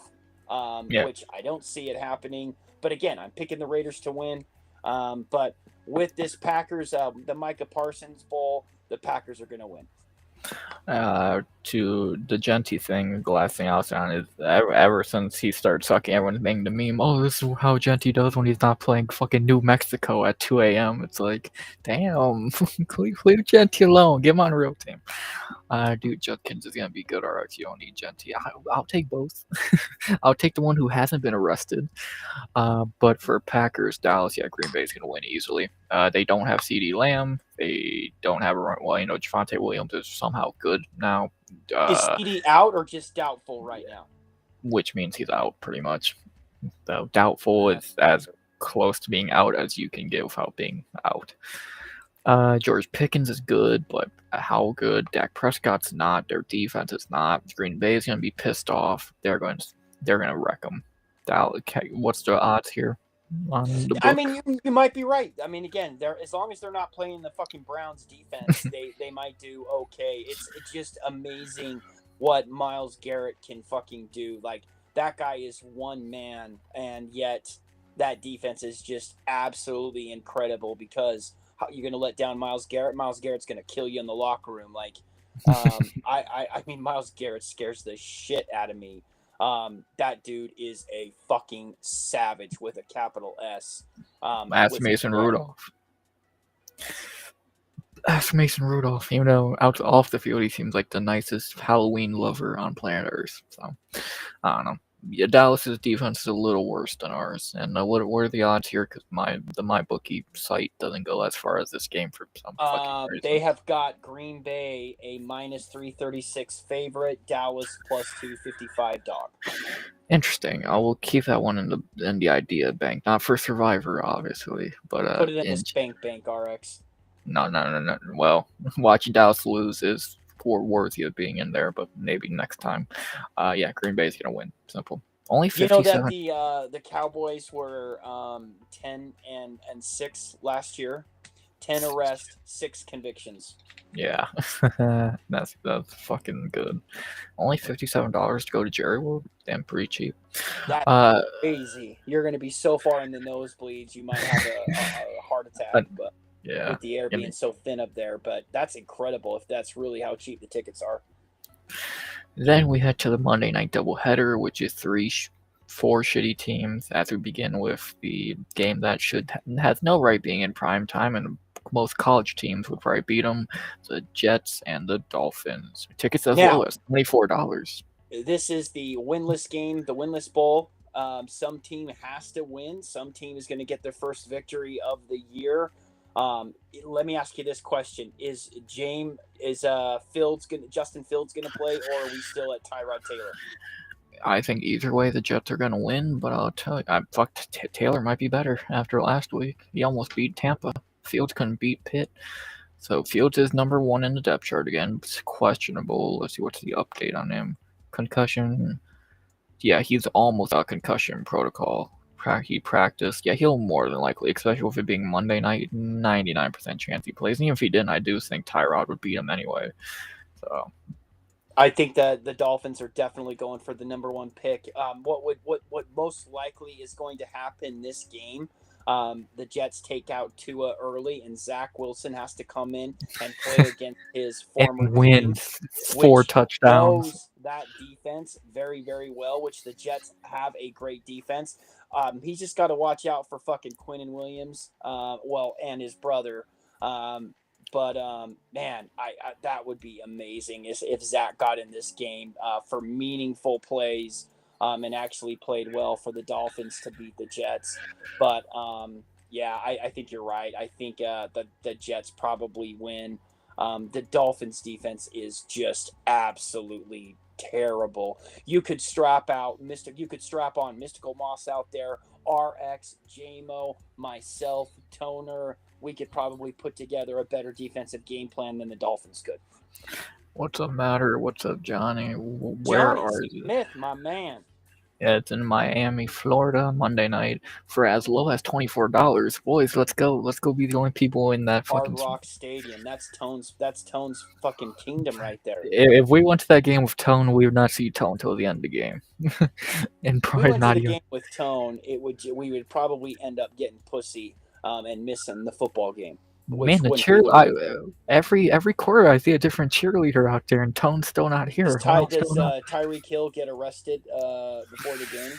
Yeah. which I don't see it happening. But again, I'm picking the Raiders to win. But with this Packers, the Micah Parsons Bowl, the Packers are going to win. To the Genty thing, the last thing I'll say on is ever since he started sucking, everyone's making the meme, oh, this is how Genty does when he's not playing fucking New Mexico at 2 a.m. It's like, damn, leave Genty alone. Get him on a real team. Dude, Judkins is going to be good, RX. You don't need Genty. I'll take both. I'll take the one who hasn't been arrested. But for Packers, Dallas, yeah, Green Bay's going to win easily. They don't have CeeDee Lamb. They don't have a run. Well, Javonte Williams is somehow good now. Is CeeDee out or just doubtful right now? Which means he's out, pretty much. So doubtful is as close to being out as you can get without being out. George Pickens is good, but how good? Dak Prescott's not. Their defense is not. Green Bay is going to be pissed off. They're going to wreck them. What's the odds here on the book? I mean, you might be right. I mean, again, as long as they're not playing the fucking Browns defense, they might do okay. It's just amazing what Myles Garrett can fucking do. Like, that guy is one man, and yet that defense is just absolutely incredible because you're going to let down Myles Garrett. Myles Garrett's going to kill you in the locker room. Like, I mean, Myles Garrett scares the shit out of me. That dude is a fucking savage with a capital S. That's Mason Rudolph. That's Mason Rudolph. Even though off the field, he seems like the nicest Halloween lover on planet Earth. So, I don't know. Yeah, Dallas's defense is a little worse than ours. And what are the odds here? Because the MyBookie site doesn't go as far as this game for some fucking reason. They have got Green Bay a minus 336 favorite, Dallas plus 255 dog. Interesting. I will keep that one in the idea bank, not for Survivor, obviously, but put it in the spank bank, RX. No. Well, watching Dallas lose is worthy of being in there, but maybe next time. Yeah, Green Bay's gonna win. Simple. Only 57. You know that the Cowboys were 10-6 last year. 10 arrests, 6 convictions. Yeah, that's fucking good. Only $57 to go to Jerry World. Damn, pretty cheap. That's crazy. You're gonna be so far in the nosebleeds, you might have a heart attack. But yeah, with the air being so thin up there, but that's incredible if that's really how cheap the tickets are. Then we head to the Monday night doubleheader, which is 4 shitty teams. As we begin with the game that has no right being in prime time, and most college teams would probably beat them: the Jets and the Dolphins. Tickets as low as $24. This is the winless game, the winless bowl. Some team has to win. Some team is going to get their first victory of the year. Let me ask you this question: Is Justin Fields gonna play, or are we still at Tyrod Taylor? I think either way the Jets are gonna win, but I'll tell you, Taylor might be better after last week. He almost beat Tampa. Fields couldn't beat Pitt, so Fields is number 1 in the depth chart again. It's questionable. Let's see what's the update on him. Concussion. Yeah, he's almost out concussion protocol. He practiced. Yeah, he'll more than likely, especially with it being Monday night, 99% chance he plays. And even if he didn't, I do think Tyrod would beat him anyway. So, I think that the Dolphins are definitely going for the number 1 pick. What most likely is going to happen this game? The Jets take out Tua early, and Zach Wilson has to come in and play against his former and wins 4 touchdowns. Knows that defense very, very well, which the Jets have a great defense. He's just got to watch out for fucking Quinnen Williams, and his brother. Man, that would be amazing if Zach got in this game for meaningful plays and actually played well for the Dolphins to beat the Jets. But I think you're right. I think the Jets probably win. The Dolphins defense is just absolutely terrible. You could strap on Mystical Moss out there, RX, JMO, myself, Toner, we could probably put together a better defensive game plan than the Dolphins could. What's up, Matter? What's up, Johnny? Where Johnny are you? Smith, my man. Yeah, it's in Miami, Florida, Monday night for as low as $24. Boys, let's go. Let's go be the only people in that Hard fucking. Rock Stadium. That's Tone's fucking kingdom right there. If we went to that game with Tone, we would not see Tone until the end of the game, and If we probably went to not the even. game with Tone, we would probably end up getting pussy and missing the football game, Man, which the wouldn't be cheer. what we Every quarter, I see a different cheerleader out there, and Tone's still not does. here. Why is still not? Tyreek Hill get arrested before the game?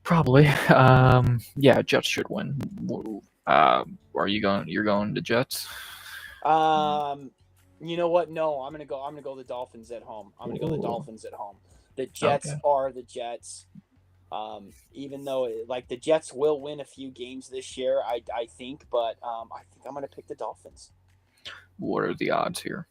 Probably. Yeah, Jets should win. Are you going? You're going to Jets? You know what? No, I'm gonna go. I'm gonna go the Dolphins at home. I'm gonna go the Ooh, Dolphins at home. The Jets okay. are the Jets. Even though like the Jets will win a few games this year, I think, but I think I'm gonna pick the Dolphins. What are the odds here?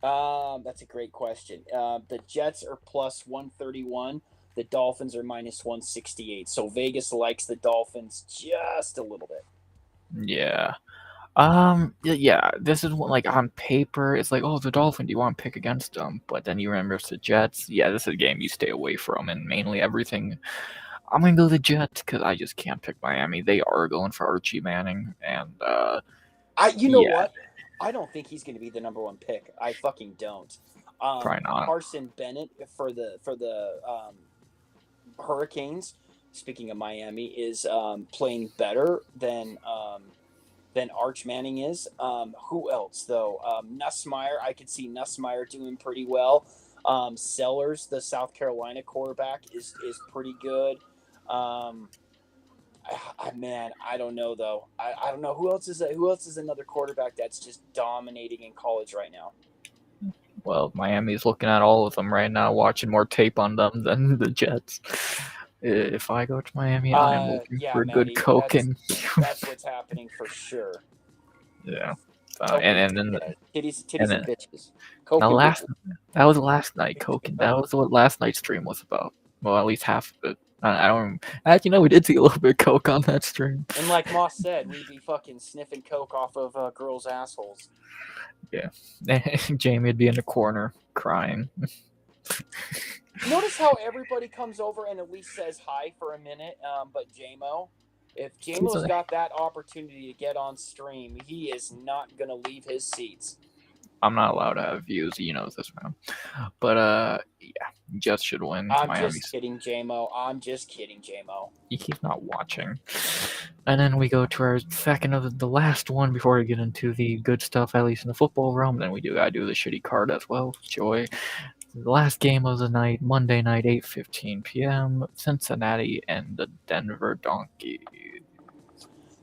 That's a great question. The Jets are plus 131. The Dolphins are minus 168. So Vegas likes the Dolphins just a little bit. Yeah. Yeah. This is what, like on paper, it's like, oh, the Dolphins, you want to pick against them, but then you remember it's the Jets. Yeah, this is a game you stay away from, and mainly everything. I'm gonna go the Jets because I just can't pick Miami. They are going for Archie Manning, and You know yeah, what? I don't think he's going to be the number one pick. I fucking don't. probably not. Carson Bennett for the Hurricanes. Speaking of Miami, is playing better than Arch Manning is. Who else though? Nussmeier. I could see Nussmeier doing pretty well. Sellers, the South Carolina quarterback, is pretty good. Man, I don't know though. I don't know who else is another quarterback that's just dominating in college right now. Well, Miami's looking at all of them right now, watching more tape on them than the Jets. If I go to Miami, I am looking Yeah, for good Maddie, coking. that's what's happening for sure. Yeah. Coking, And then titties and and then bitches. now Coking last bitches. that was last night coking. That was what last night's stream was about. Well, at least half of it. I don't actually know we did see a little bit of coke on that stream. And like Moss said, we'd be fucking sniffing coke off of girls' assholes. Yeah. Jamie would be in the corner crying. Notice how everybody comes over and at least says hi for a minute, but JMO, if JMO's got that opportunity to get on stream, he is not going to leave his seats. I'm not allowed to have views. He knows this, man. But yeah, Jets should win. Just kidding, JMO. I'm just kidding, JMO. He's not watching. And then we go to our second of the last one before we get into the good stuff, at least in the football realm. Then we gotta do the shitty card as well. Joy. The last game of the night, Monday night, 8:15 p.m. Cincinnati and the Denver Donkeys.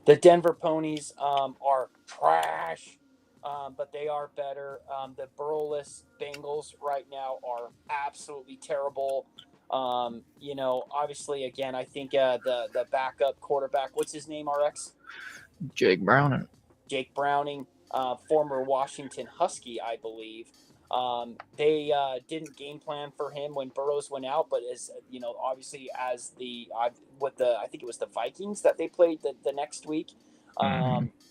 The Denver Ponies are trash, but they are better. The Burrowless Bengals right now are absolutely terrible. Obviously, again, I think the backup quarterback, what's his name, RX? Jake Browning. Jake Browning, former Washington Husky, I believe. They didn't game plan for him when Burrows went out, but as obviously as I think it was the Vikings that they played the next week.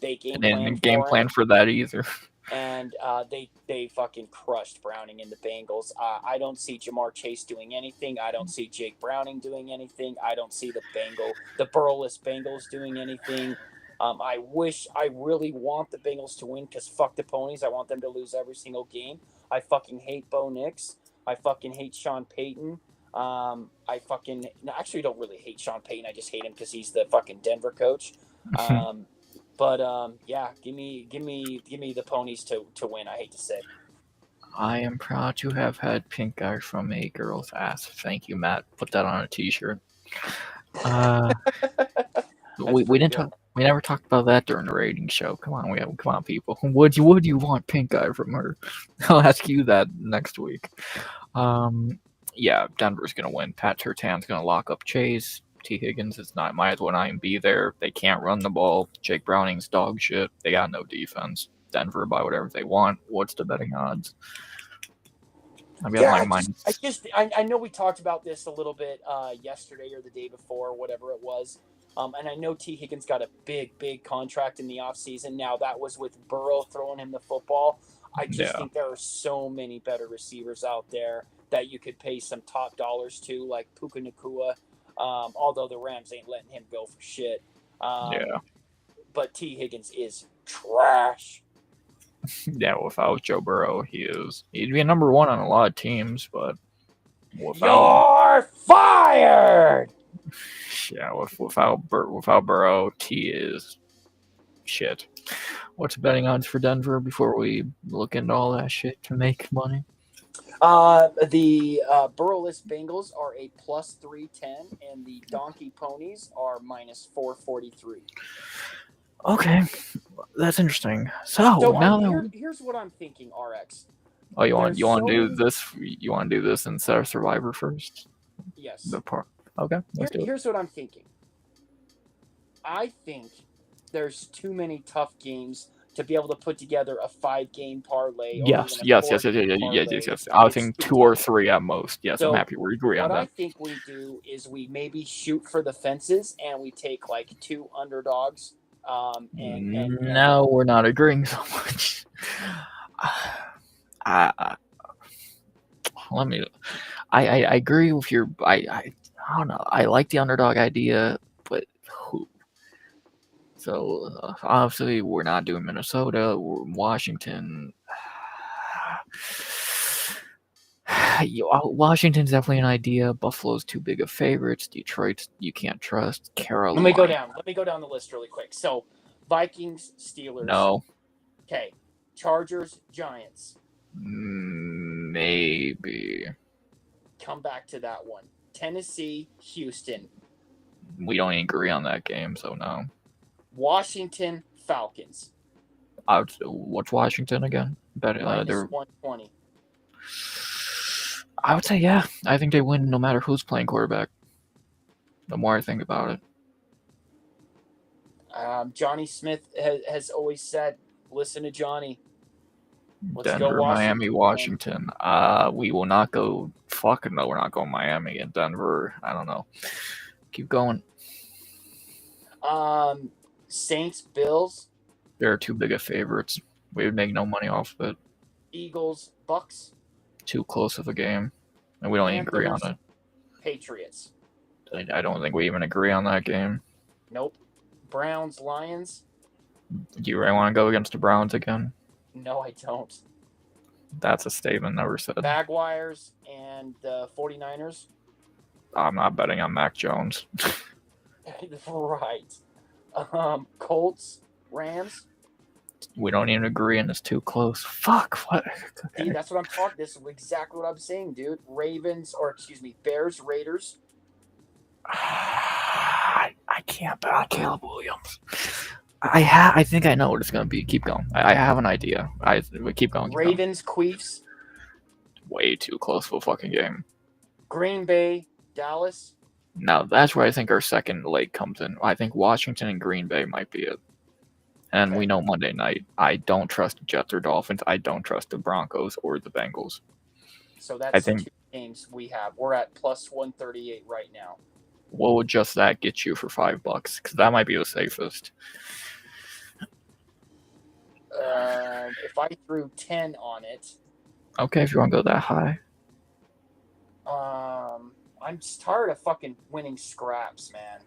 They game plan for that either. And they fucking crushed Browning and the Bengals. I don't see Jamar Chase doing anything. I don't see Jake Browning doing anything. I don't see the Burrowless Bengals doing anything. I really want the Bengals to win because fuck the Ponies. I want them to lose every single game. I fucking hate Bo Nix. I fucking hate Sean Payton. Actually don't really hate Sean Payton. I just hate him because he's the fucking Denver coach. Yeah, give me the Ponies to win. I hate to say. I am proud to have had pink eye from a girl's ass. Thank you, Matt. Put that on a t-shirt. We didn't talk. We never talked about that during the rating show. Come on, people. Would you want pink eye from her? I'll ask you that next week. Yeah, Denver's gonna win. Pat Surtain's gonna lock up Chase. T. Higgins might as well not even be there. They can't run the ball. Jake Browning's dog shit. They got no defense. Denver buy whatever they want. What's the betting odds? I know we talked about this a little bit yesterday or the day before, whatever it was. And I know T. Higgins got a big contract in the offseason. Now, that was with Burrow throwing him the football. I just Yeah. think there are so many better receivers out there that you could pay some top dollars to, like Puka Nakua, although the Rams ain't letting him go for shit. Yeah. But T. Higgins is trash. Yeah, without Joe Burrow, he'd be a number one on a lot of teams, but without You're fired! without Burrow, T is shit. What's the betting odds for Denver before we look into all that shit to make money? The Burrowless Bengals are a plus 310, and the Donkey Ponies are minus 443. Okay, that's interesting. So now here's what I'm thinking, RX. you want There's so to do many. this? You want to do this instead of Survivor first? Yes. The part. Okay, let's do it. Here's what I'm thinking. I think there's too many tough games to be able to put together a 5-game parlay. Or Yes. even a 4-game Yes. parlay. I It's think too 2 or tough. 3 at most. Yes, I'm So happy we agree on what I that. think we do is we maybe shoot for the fences and we take like 2 underdogs. No, we're not agreeing so much. I let me. I agree with your. I don't know. I like the underdog idea, but who? So obviously we're not doing Minnesota. We're in Washington. Washington's definitely an idea. Buffalo's too big of favorites. Detroit, you can't trust. Carolina. Let me go down the list really quick. So, Vikings, Steelers. No. Okay. Chargers, Giants. Maybe. Come back to that one. Tennessee, Houston. We don't agree on that game, so no. Washington, Falcons. What's Washington again? Minus 120. I would say, yeah. I think they win no matter who's playing quarterback. The more I think about it. Johnny Smith has always said, listen to Johnny. Let's Denver, go Miami, Washington. We will not go. Fucking no, we're not going Miami and Denver. I don't know. Keep going. Saints, Bills. They're too big of favorites. We would make no money off of it. Eagles, Bucks. Too close of a game, and we don't even agree on it. Patriots. I don't think we even agree on that game. Nope. Browns, Lions. Do you really want to go against the Browns again? No, I don't. That's a statement never said. Jaguars and the 49ers. I'm not betting on Mac Jones. Right. Colts, Rams. We don't even agree, and it's too close. Fuck. What? Okay. See, that's what I'm talking. This is exactly what I'm saying, dude. Bears, Raiders. I can't bet on Caleb Williams. I think I know what it's gonna be. Keep going. I have an idea. Keep going. Ravens, Queefs. Way too close to a fucking game. Green Bay, Dallas. Now that's where I think our second leg comes in. I think Washington and Green Bay might be it. And we know Monday night. I don't trust the Jets or Dolphins. I don't trust the Broncos or the Bengals. So that's 2 games we have. We're at plus 138 right now. What would just that get you for $5? Because that might be the safest. If I threw 10 on it. Okay, if you want to go that high. I'm just tired of fucking winning scraps, man.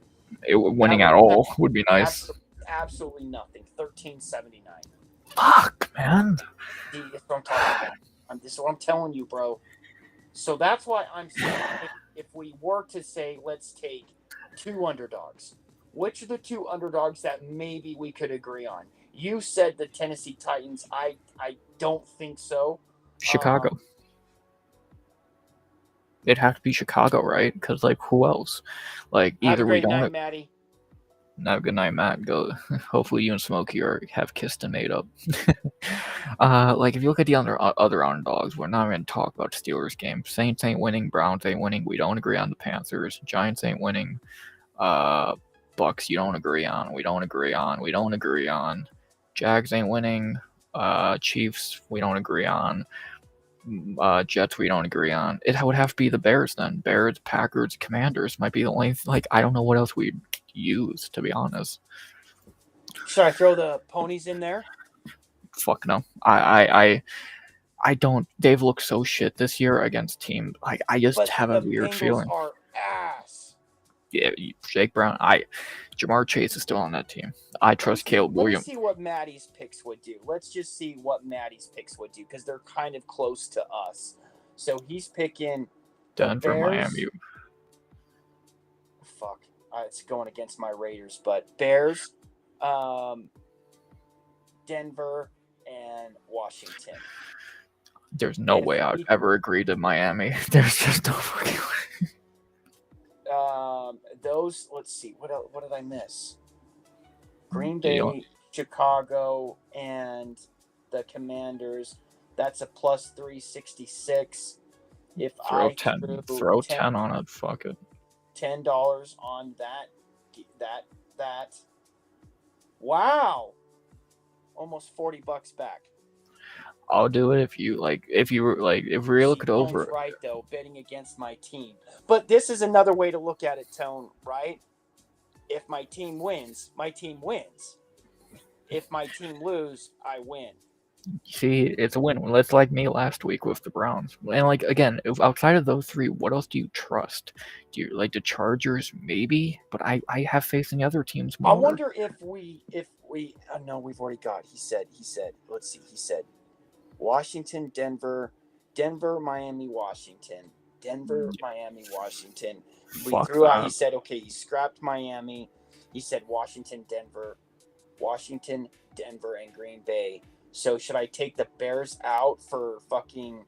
Winning at all would be nice. Absolutely nothing. $13.79. Fuck, man. See, that's what I'm talking about. This is what I'm telling you, bro. So that's why I'm saying if we were to say let's take 2 underdogs, which are the 2 underdogs that maybe we could agree on? You said the Tennessee Titans. I don't think so. Chicago. It'd have to be Chicago, right? Because, like, who else? Like, either we don't. Have a great night, Maddie. Have a good night, Matt. Go. Hopefully, you and Smokey have kissed and made up. Like, if you look at the other underdogs, we're not going to talk about Steelers game. Saints ain't winning. Browns ain't winning. We don't agree on the Panthers. Giants ain't winning. Bucks, you don't agree on. We don't agree on. We don't agree on. Jags ain't winning. Chiefs, we don't agree on. Jets, we don't agree on. It would have to be the Bears then. Bears, Packers, Commanders might be the only. Like, I don't know what else we use, to be honest. Should I throw the ponies in there? Fuck no. I don't. They've looked so shit this year against teams. Like, I just But have a the weird Bengals feeling. are ass. Yeah, Jake Brown. Jamar Chase is still on that team. I trust Caleb Williams. Let me see what Maddie's picks would do. Let's just see what Maddie's picks would do because they're kind of close to us. So he's picking the Denver, Bears. Miami. Fuck, it's going against my Raiders, but Bears, Denver, and Washington. There's no way I'd ever agree to Miami. There's just no fucking way. Those. Let's see. What did I miss? Green Bay, Chicago, and the Commanders. That's a plus 366. If throw I 10 on it, fuck it. $10 on that. Wow, almost $40 back. I'll do it if you like. If you were like, if we look it over. Right though, betting against my team. But this is another way to look at it, Tone. Right? If my team wins, my team wins. If my team lose, I win. See, it's a win. It's like me last week with the Browns. And like again, if outside of those three, what else do you trust? Do you like the Chargers? Maybe, but I have faith in the other teams more. I wonder if we no, we've already got. He said. Let's see. He said, Washington, Denver, Miami, Washington, Denver, Miami, Washington. We threw out. He said, okay. He scrapped Miami. He said Washington, Denver, and Green Bay. So should I take the Bears out for fucking?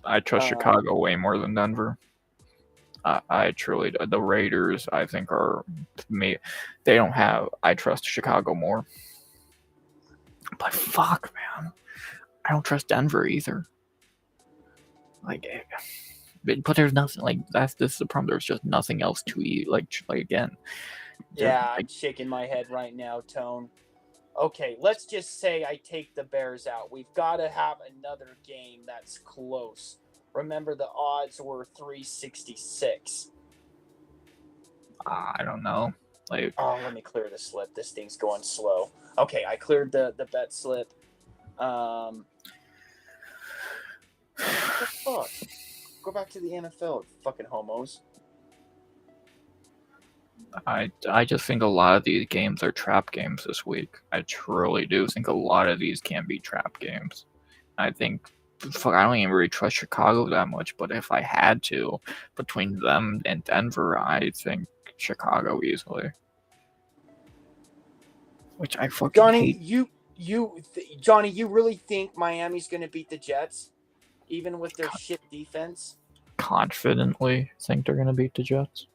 I trust Chicago way more than Denver. I truly do. The Raiders, I think, are me. They don't have. I trust Chicago more. But fuck, man, I don't trust Denver either. Like, but there's nothing like that's. This is the problem. There's just nothing else to eat. Like again. Yeah, I'm shaking my head right now, Tone. Okay, let's just say I take the Bears out. We've got to have another game that's close. Remember, the odds were 366. I don't know. Like, let me clear the slip. This thing's going slow. Okay, I cleared the bet slip. What the fuck? Go back to the NFL, fucking homos. I just think a lot of these games are trap games this week. I truly do think a lot of these can be trap games. I think, fuck, I don't even really trust Chicago that much, but if I had to, between them and Denver, I think Chicago easily. Which I fucking Johnny, hate. Johnny, you really think Miami's going to beat the Jets, even with their shit defense? Confidently think they're going to beat the Jets.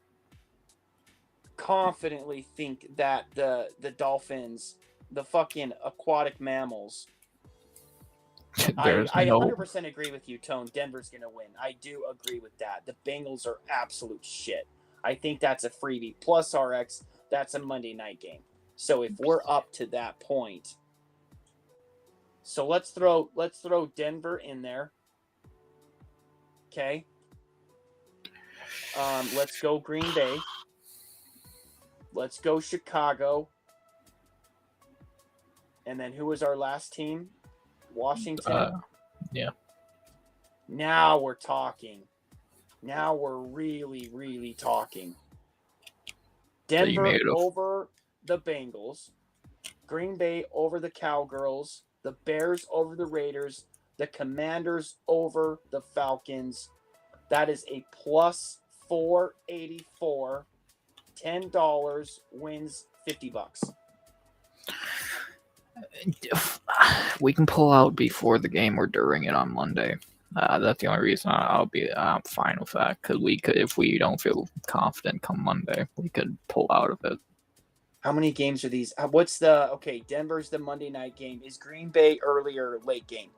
Confidently think that the Dolphins, the fucking aquatic mammals. I 100% agree with you, Tone. Denver's going to win. I do agree with that. The Bengals are absolute shit. I think that's a freebie. Plus RX, that's a Monday night game. So if we're up to that point. So let's throw Denver in there. Okay. Let's go Green Bay. Let's go Chicago. And then who was our last team? Washington. Yeah. Now we're talking. Now we're really, really talking. Denver over the Bengals. Green Bay over the Cowgirls. The Bears over the Raiders. The Commanders over the Falcons. That is a plus 484. $10 wins $50. We can pull out before the game or during it on Monday. That's the only reason I'm fine with that. Because we could, if we don't feel confident come Monday, we could pull out of it. How many games are these? Denver's the Monday night game. Is Green Bay early or late game?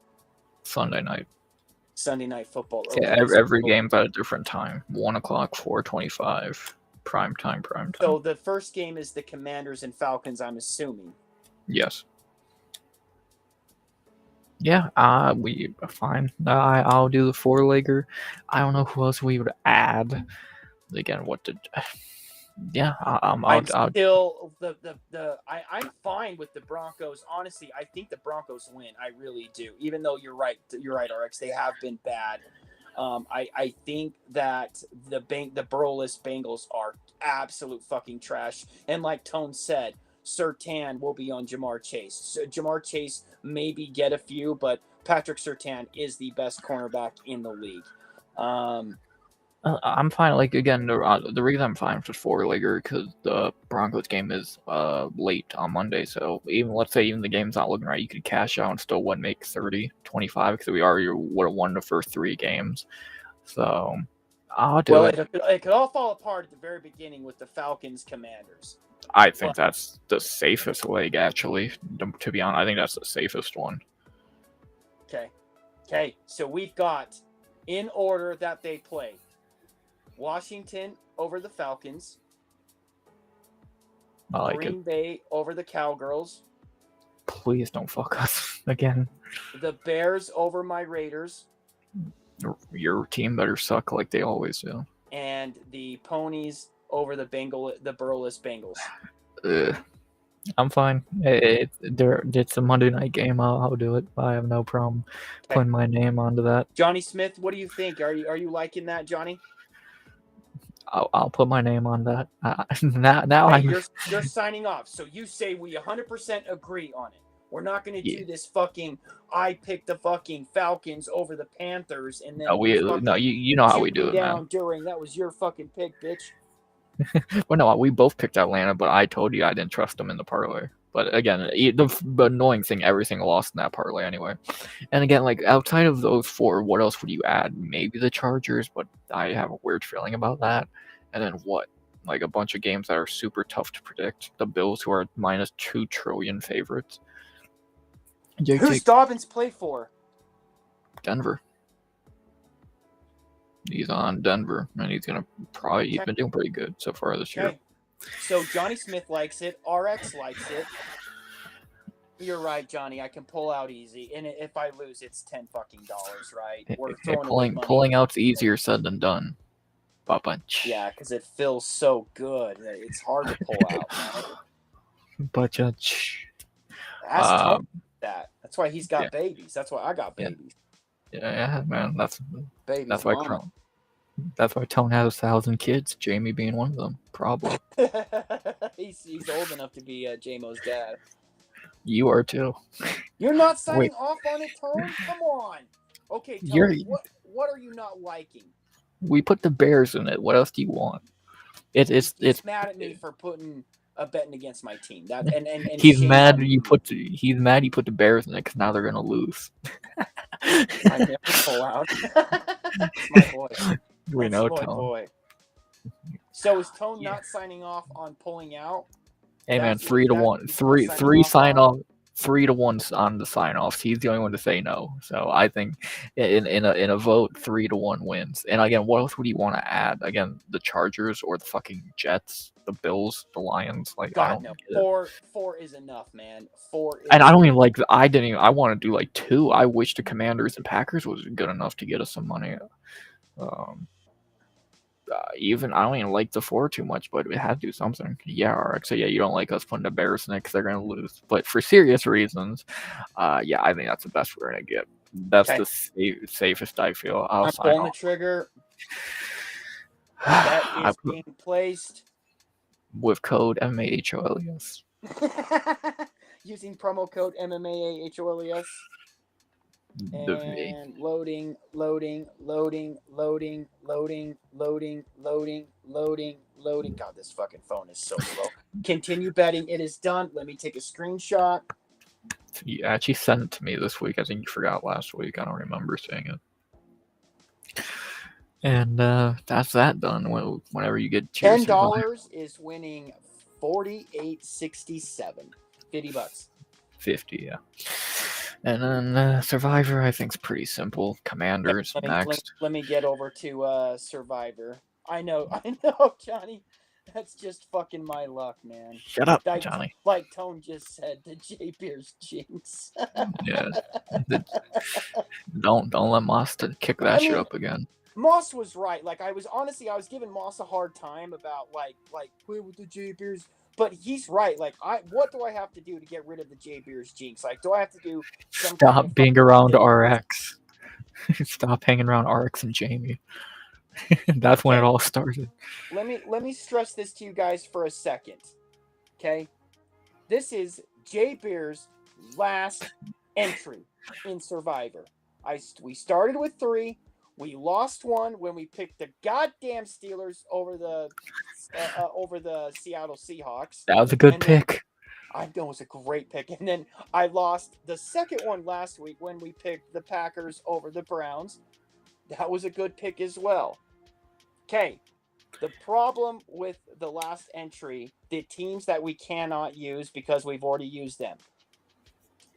Sunday night. Sunday night football. Okay, yeah, every game's at a different time. 1 o'clock, 4:25. Prime time. So the first game is the Commanders and Falcons, I'm assuming. Yes. Yeah, we fine. I'll do the 4-legger. I don't know who else we would add. Again, Yeah, I'm still I'm fine with the Broncos. Honestly, I think the Broncos win. I really do. Even though you're right, RX. They have been bad. I think that the Burrowless Bengals are absolute fucking trash. And like Tone said, Surtain will be on Jamar Chase. So Jamar Chase maybe get a few, but Patrick Surtain is the best cornerback in the league. I'm fine. Like again, the reason I'm fine with the four-legger because the Broncos game is late on Monday. So even let's say even the game's not looking right, you could cash out and still would make 30, 25 because we already would have won the first 3 games. So I'll do it. It could all fall apart at the very beginning with the Falcons Commanders. I think that's the safest leg, actually. To be honest, I think that's the safest one. Okay. So we've got, in order that they play, Washington over the Falcons. Green Bay over the Cowgirls. Please don't fuck us again. The Bears over my Raiders. Your team better suck like they always do. And the Ponies over the Burrowless Bengals. I'm fine. It's a Monday night game. I'll do it. I have no problem putting my name onto that. Johnny Smith, what do you think? Are you liking that, Johnny? I'll put my name on that. Now hey, you're signing off. So you say we 100% agree on it. We're not going to do this fucking. I picked the fucking Falcons over the Panthers, and then you know how we do it, man. That was your fucking pick, bitch. Well, no, we both picked Atlanta, but I told you I didn't trust them in the parlay. But again, the annoying thing, everything lost in that parlay anyway. And again, like outside of those 4, what else would you add? Maybe the Chargers, but I have a weird feeling about that. And then what? Like a bunch of games that are super tough to predict. The Bills, who are minus 2 trillion favorites. Who's Dobbins play for? Denver. He's on Denver, and he's been doing pretty good so far this year. So Johnny Smith likes it. RX likes it. You're right, Johnny. I can pull out easy, and if I lose, it's $10 fucking, right? We're pulling out's easier said than done. Yeah, because it feels so good. It's hard to pull out. Ask Tony that. That's why he's got babies. That's why I got babies. Yeah, man. That's why mama. That's why Tone has 1,000 kids. Jamie being one of them, probably. he's old enough to be J-Mo's dad. You are too. You're not signing off on it, Tone? Come on. Okay, Tone, what are you not liking? We put the Bears in it. What else do you want? It's mad at me for putting a betting against my team. That and he's mad you put the Bears in it because now they're gonna lose. I never pull out. My boy. We know, Tone. Boy. So is Tone not signing off on pulling out? Hey man, 3-1. Three sign off. 3-1 on the sign offs. He's the only one to say no. So I think in a vote, 3-1 wins. And again, what else would you want to add? Again, the Chargers or the fucking Jets, the Bills, the Lions. Like God, no. Four is enough, man. 4 is and I don't even like. I want to do like 2. I wish the Commanders and Packers was good enough to get us some money. Even I don't even like the 4 too much, but it had to do something. Yeah, RX. So yeah, you don't like us putting the Bears in it because they're gonna lose. But for serious reasons, yeah, I think that's the best we're gonna get. That's the safest I feel. I'm pulling the trigger. That is being placed with code MAHOLES. Using promo code MMAHOLES. And loading. God, this fucking phone is so slow. Continue betting. It is done. Let me take a screenshot. You actually sent it to me this week. I think you forgot last week. I don't remember seeing it. And that's that done. Whenever you get $10 is winning $48.67. $50. 50, yeah. And then Survivor, I think, is pretty simple. Commanders next. Let me get over to Survivor. I know, Johnny. That's just fucking my luck, man. Shut up, Johnny. Like Tone just said, the J Beer's jinx. Yeah. Don't let Moss kick that shit up again. Moss was right. Like I was giving Moss a hard time about like play with the J Beers, but he's right. Like what do I have to do to get rid of the J Beers jinx? Like do I have to do some kind of Stop being fucking around ridiculous? RX. Stop hanging around RX and Jamie. That's when it Okay, all started. let me stress this to you guys for a second. Okay, this is J Beer's last entry in Survivor. We started with 3. We lost 1 when we picked the goddamn Steelers over the Seattle Seahawks, That was a good and then pick. I know it was a great pick. And then I lost the second one last week when we picked the Packers over the Browns. That was a good pick as well. Okay, the problem with the last entry, the teams that we cannot use because we've already used them.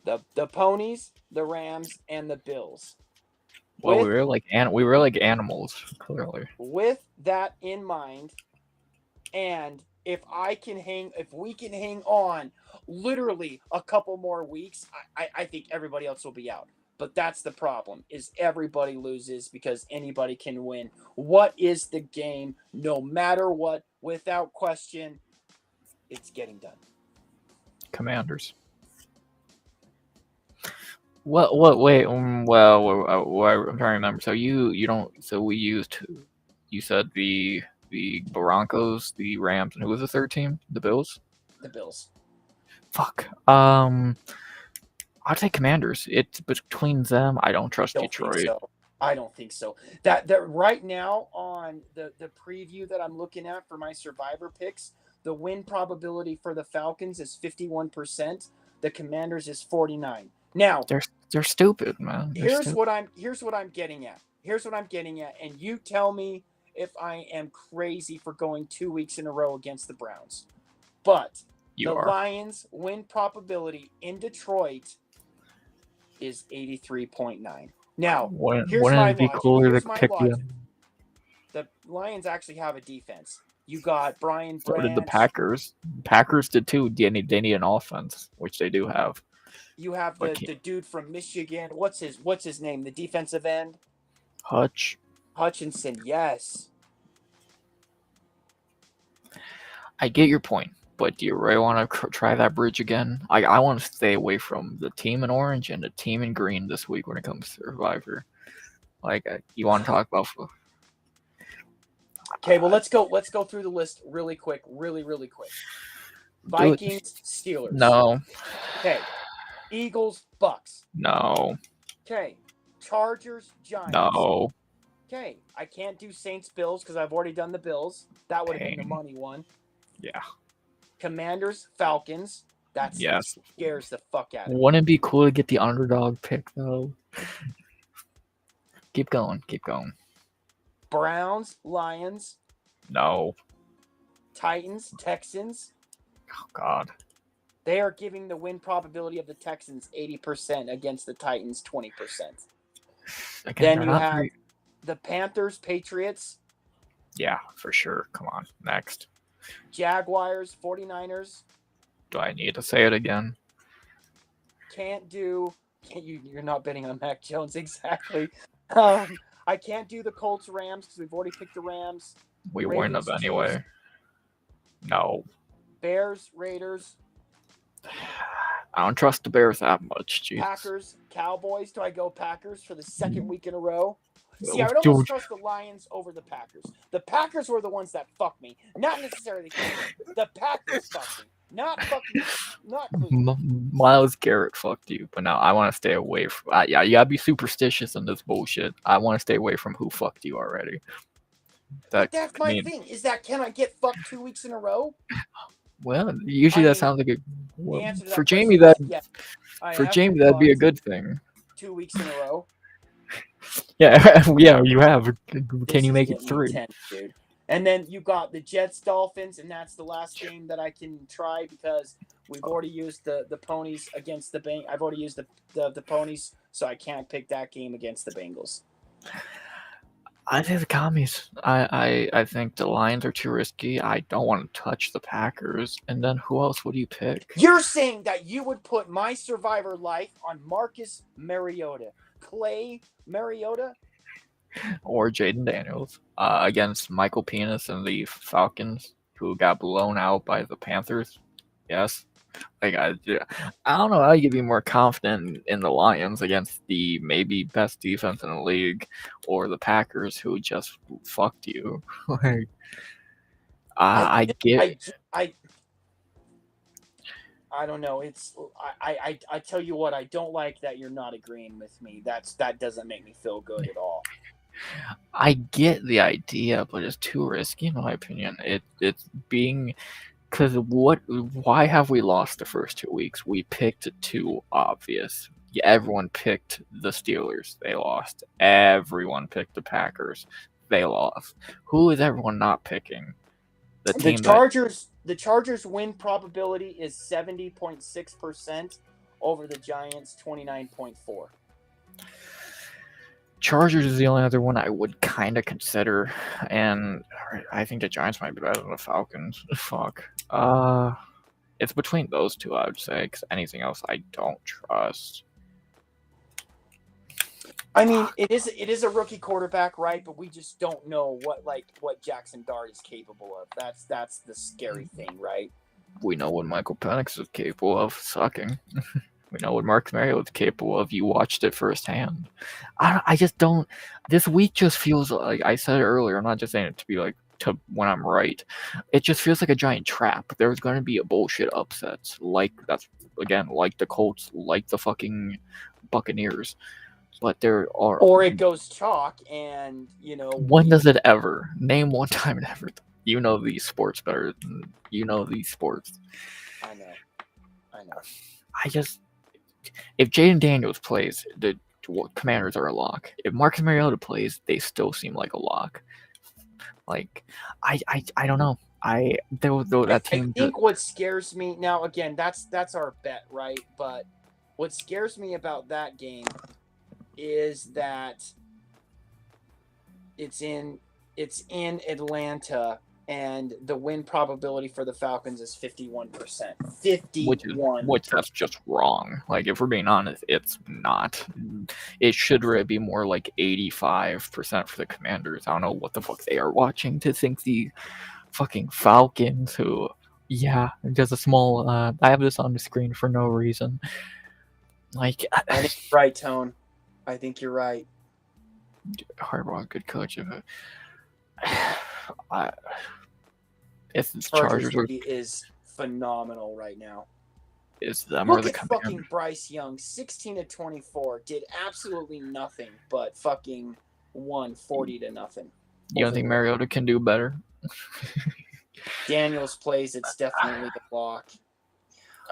The Ponies, the Rams, and the Bills. Well, With we were like animals, clearly. with that in mind, and if we can hang on literally a couple more weeks, I think everybody else will be out. But that's the problem, is everybody loses because anybody can win. What is the game? No matter what, without question, it's getting done. Commanders. What? Wait. I'm trying to remember. So you don't. So we used. You said the Broncos, the Rams, and who was the third team? The Bills. The Bills. Fuck. I'll take Commanders. It's between them. I don't trust Don't think Detroit. so. I don't think so. That right now on the preview that I'm looking at for my Survivor picks, the win probability for the Falcons is 51%. The Commanders is 49. Now, They're stupid, man. here's what I'm getting at. Here's what I'm getting at, and you tell me if I am crazy for going 2 weeks in a row against the Browns. But You the are. Lions win probability in Detroit is 83.9. Now, here's Wouldn't my it be logic. cooler Here's to my pick logic. the? The Lions actually have a defense. You got Brian So did the Branch. Packers. Packers did too. They need an offense, which they do have. You have the dude from Michigan. What's his name? The defensive end? Hutchinson, yes. I get your point, but do you really want to try that bridge again? I want to stay away from the team in orange and the team in green this week when it comes to Survivor. You want to talk about? Okay, well let's go through the list really quick. Vikings, Steelers. No. Okay. Eagles, Bucks. No. Okay. Chargers, Giants. No. Okay. I can't do Saints, Bills because I've already done the Bills. That would have been the money one. Yeah. Commanders, Falcons. That scares the fuck out of me. Wouldn't it be cool to get the underdog pick though? Keep going. Browns, Lions. No. Titans, Texans. Oh God. They are giving the win probability of the Texans 80% against the Titans 20%. Then you have the Panthers, Patriots. Yeah, for sure. Come on. Next. Jaguars, 49ers. Do I need to say it again? You're not betting on Mac Jones, exactly. I can't do the Colts, Rams because we've already picked the Rams. We wouldn't have anyway. No. Bears, Raiders. I don't trust the Bears that much. Jeez. Packers, Cowboys. Do I go Packers for the second week in a row? See, I would almost trust the Lions over the Packers. The Packers were the ones that fucked me. Not necessarily the Packers fucked me. Not Myles Garrett fucked you, but now I want to stay away from. Yeah, you gotta be superstitious in this bullshit. I want to stay away from who fucked you already. That's my thing. Is that can I get fucked 2 weeks in a row? Well, usually that sounds like for Jamie that'd be a good thing. 2 weeks in a row. Yeah, you have. Can you make it 3? Intense, dude. And then you got the Jets, Dolphins, and that's the last game that I can try because we've already used the ponies against the Bengals. I've already used the ponies, so I can't pick that game against the Bengals. I think the commies. I think the Lions are too risky. I don't want to touch the Packers. And then who else would you pick? You're saying that you would put my Survivor life on Marcus Mariota, Clay Mariota? or Jaden Daniels against Michael Penis and the Falcons, who got blown out by the Panthers. Yes. Like I don't know how you could be more confident in the Lions against the maybe best defense in the league, or the Packers who just fucked you. Like I get. I I don't know. It's I tell you what, I don't like that you're not agreeing with me. That doesn't make me feel good at all. I get the idea, but it's too risky in my opinion. It's being because why have we lost the first 2 weeks? We picked too obvious. Yeah, everyone picked the Steelers. They lost. Everyone picked the Packers. They lost. Who is everyone not picking? The team that The Chargers win probability is 70.6% over the Giants 29.4. Chargers is the only other one I would kind of consider, and I think the Giants might be better than the Falcons. Fuck. It's between those two, I would say, because anything else I don't trust. I mean, it is a rookie quarterback, right? But we just don't know what Jackson Dart is capable of. That's the scary thing, right? We know what Michael Penix is capable of, sucking. We know what Marcus Mariota is capable of. You watched it firsthand. I just don't. This week just feels like I said it earlier. I'm not just saying it to be like to when I'm right. It just feels like a giant trap. There's going to be a bullshit upsets, like that's again like the Colts, like the fucking Buccaneers. But there are. Or it goes chalk, and When does it ever? Name one time it ever. You know these sports better than you know these sports. I know. I just if Jaden Daniels plays, the Commanders are a lock. If Marcus Mariota plays, they still seem like a lock. Like I don't know. That team. I think what scares me now, again, that's our bet, right? But what scares me about that game is that it's in Atlanta, and the win probability for the Falcons is 51%. 51. Which that's just wrong. Like if we're being honest, it's not. It should really be more like 85% for the Commanders. I don't know what the fuck they are watching to think the fucking Falcons, who yeah, just a small. I have this on the screen for no reason. Like I think you're right, Tone. I think you're right. Harbaugh, good coach of it. If the Chargers Chargers is phenomenal right now. is them Look or the at Commanders. fucking Bryce Young, 16 of 24, did absolutely nothing but fucking won 40-0. You don't think Mariota can do better? Daniels plays, it's definitely a block.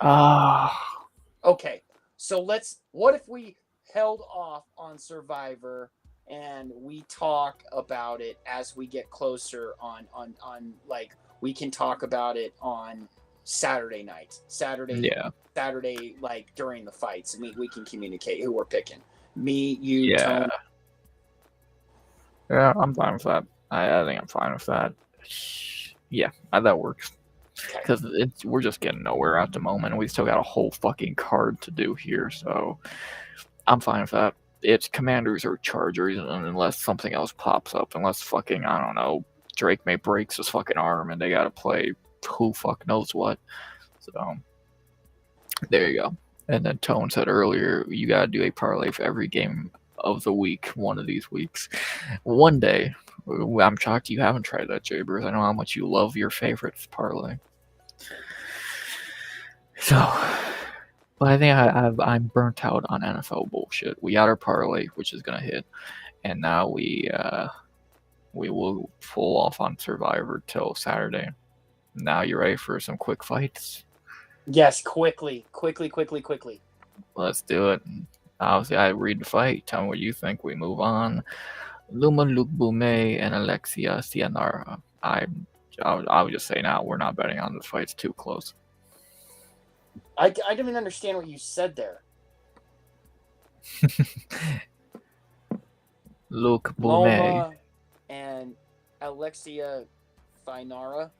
Ah. Okay, so what if we held off on Survivor and we talk about it as we get closer on like we can talk about it on Saturday night. Saturday, like during the fights. We can communicate who we're picking. Me, you, Tone. Yeah, I'm fine with that. I think I'm fine with that. Yeah, that works. Because we're just getting nowhere at the moment. We still got a whole fucking card to do here, so I'm fine with that. It's Commanders or Chargers, and unless something else pops up, unless fucking, I don't know, Drake May breaks his fucking arm and they gotta play who fuck knows what. So, there you go. And then Tone said earlier, you gotta do a parlay for every game of the week, one of these weeks. One day. I'm shocked you haven't tried that, Jabers. I know how much you love your favorites parlay. So, but I think I'm burnt out on NFL bullshit. We got our parlay, which is gonna hit, and now we will pull off on Survivor till Saturday. Now you ready for some quick fights? Yes, quickly. Let's do it. Obviously, I read the fight. Tell me what you think. We move on. Luma Lukbume and Alexia Cianara. I would just say now we're not betting on this fight. It's too close. I didn't even understand what you said there. Lukbume. Loma and Alexia Finara.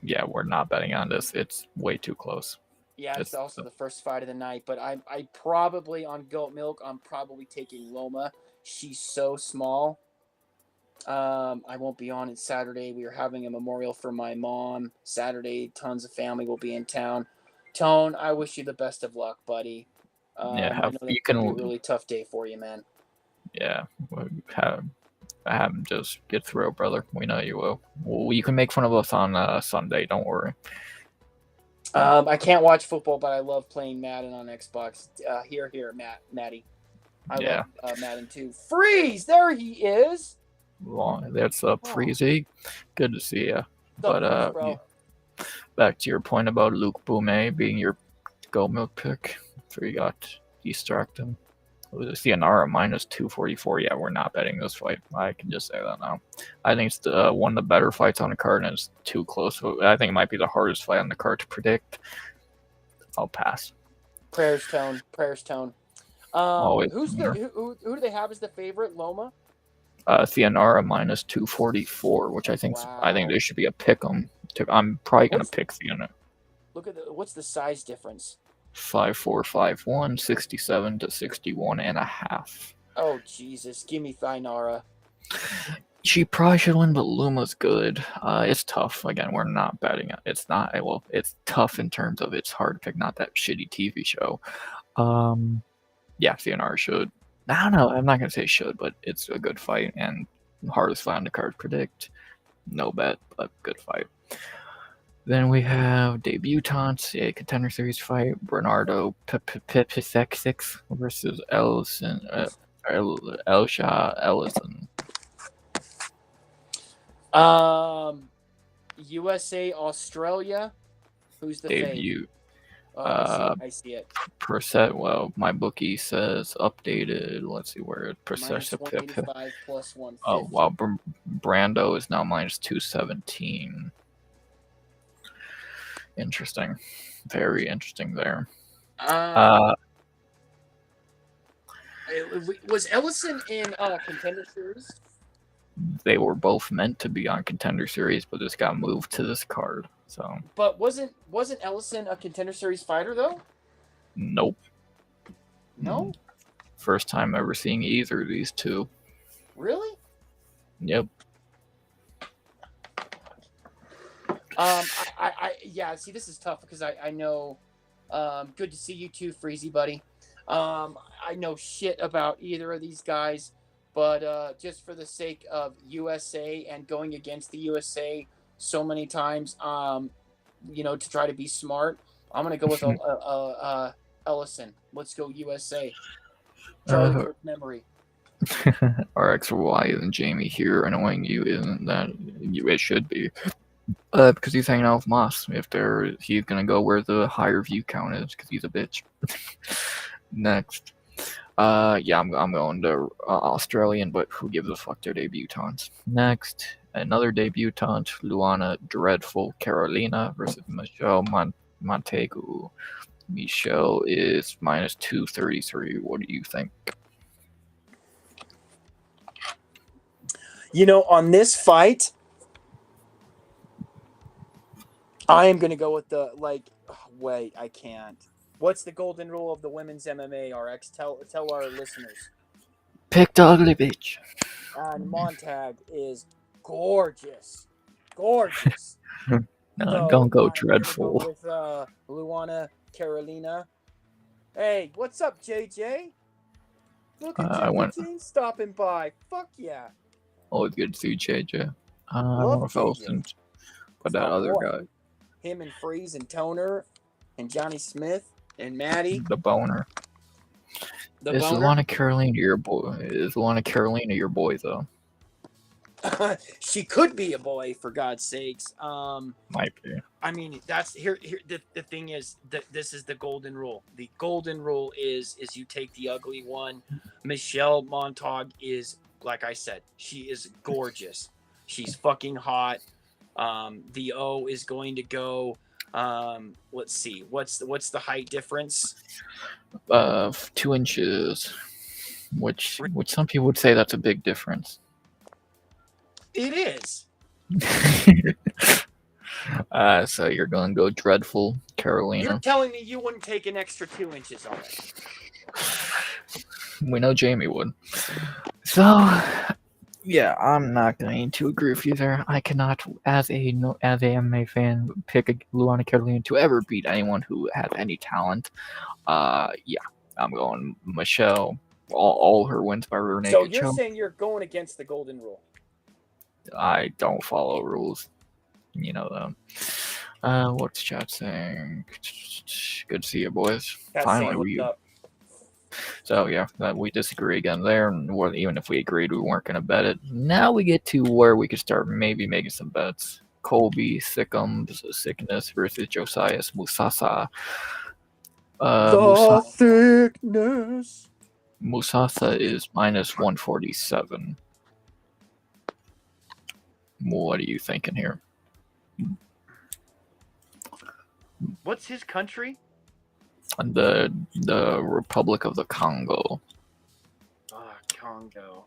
Yeah, we're not betting on this. It's way too close. Yeah, it's also the first fight of the night, but I probably on Goat Milk, I'm probably taking Loma. She's so small. I won't be on it Saturday. We are having a memorial for my mom Saturday. Tons of family will be in town. Tone, I wish you the best of luck, buddy. Yeah, I know that's you gonna be a can. really tough day for you, man. Yeah, have him just get through, brother. We know you will. Well, you can make fun of us on Sunday. Don't worry. I can't watch football, but I love playing Madden on Xbox. Here, Maddie. I Yeah, love Madden too. Freeze! There he is. long. That's up, Oh, Freezy. Good to see you. what's up, But Freeze, bro? back to your point about Luke Boume being your gold milk pick. So you got distracted. Cianara minus 244. Yeah, we're not betting this fight. I can just say that now. I think it's one of the better fights on the card, and it's too close. So I think it might be the hardest fight on the card to predict. I'll pass. Prayers tone. Always. Who do they have as the favorite? Loma. Cianara minus 244, which I think Wow. there should be a pick 'em. I'm probably gonna What's pick Cianara. Look at what's the size difference? 5451, 67 to 61 and a half. Oh Jesus, give me Thainara. She probably should win, but Luma's good. It's tough. Again, we're not betting it. It's not. Well, it's tough in terms of it's hard to pick. Not that shitty TV show. Yeah, CNR should. I don't know. I'm not gonna say should, but it's a good fight and hardest fight on the card to predict. No bet, but good fight. Then we have debutantes, a contender series fight. Bernardo Pisek versus Ellison. Elsha Ellison. USA Australia. Who's the Debut. Oh, I see it. Percent. Well, my bookie says updated. Let's see where it Minus percent. 185 plus 150. Oh wow, Brando is now minus 217. Interesting, very interesting there. Was Ellison in Contender Series? They were both meant to be on Contender Series, but this got moved to this card. So. But wasn't Ellison a Contender Series fighter though? Nope. No. First time ever seeing either of these two. Really? Yep. Yeah. See, this is tough because I know. Good to see you too, Freezy buddy. I know shit about either of these guys, but just for the sake of USA and going against the USA so many times, to try to be smart, I'm gonna go with Ellison. Let's go USA. Charlie Kirk memory. RXY and Jamie here annoying you isn't that it should be. Because he's hanging out with Moss. He's gonna go where the higher view count is because he's a bitch. Next. Yeah, I'm going to Australian, but who gives a fuck? Their debutantes. Next, another debutante, Luana Dreadful Carolina versus Michelle Montegu. Michelle is minus 233. What do you think? On this fight, I am going to go with wait, I can't. What's the golden rule of the women's MMA, RX? Tell our listeners. Pick the ugly bitch. And Montag is gorgeous. Gorgeous. No, don't go Dreadful. Go with Luana Carolina. Hey, what's up, JJ? Look at JJ stopping by. Fuck yeah. Always good to see JJ. I don't know if Ellison, but that other guy. Him and Freeze and Toner and Johnny Smith and Maddie. The boner. Is Luana Carolina your boy? Is Luana Carolina your boy though? She could be a boy, for God's sakes. Might be. I mean, that's here. The thing is that this is the golden rule. The golden rule is you take the ugly one. Michelle Montag is, like I said, she is gorgeous. She's fucking hot. The O is going to go. Let's see. What's the height difference? 2 inches, which some people would say that's a big difference. It is. So you're gonna go Dreadful Carolina. You're telling me you wouldn't take an extra 2 inches on it? We know Jamie would. So Yeah, I'm not going to agree with you there. I cannot, as a MMA fan, pick a Luana Carolina to ever beat anyone who has any talent. Yeah, I'm going Michelle. All her wins by rear So naked you're choke. saying you're going against the golden rule? I don't follow rules. You know them. What's chat saying? Good to see you, boys. That's Finally, saying what's we. up. So yeah, that we disagree again there, and even if we agreed, we weren't going to bet it. Now we get to where we could start maybe making some bets. Colby Sickums Sickness versus Josias Musasa. The thickness. Musasa is minus 147. What are you thinking here? What's his country? The Republic of the Congo. Congo.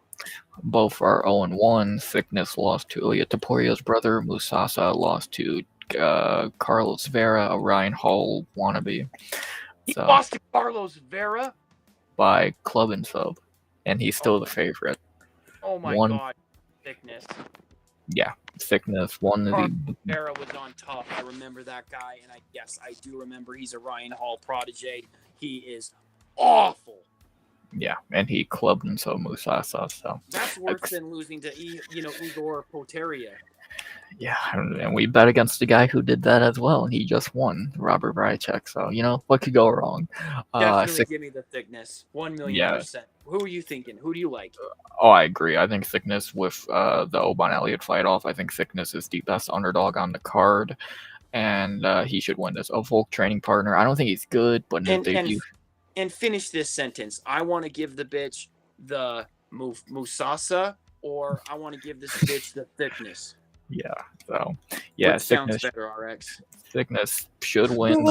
Both are 0-1. Thickness lost to Ilya Taporia's brother. Musasa lost to Carlos Vera, a Ryan Hall wannabe. He So, lost to Carlos Vera? by club and sub. And he's still the favorite. Oh my One, god. Thickness. yeah, Thickness. One of the. Vera was on top. I remember that guy, and I do remember he's a Ryan Hall protege. He is awful. Yeah, and he clubbed and so Musasa. So that's worse than losing to Igor Poteria. Yeah, and we bet against the guy who did that as well, and he just won, Robert Brychek. So what could go wrong? Definitely give me the Thickness, 1,000,000%. Who are you thinking? Who do you like? Oh, I agree. I think Thickness with the Oban Elliott fight off. I think Thickness is the best underdog on the card, and he should win this. A Volk training partner. I don't think he's good, but in his debut. And finish this sentence. I want to give the bitch the Musasa, or I want to give this bitch the Thickness. Yeah. So yeah, Which sounds better, RX. Thickness should win.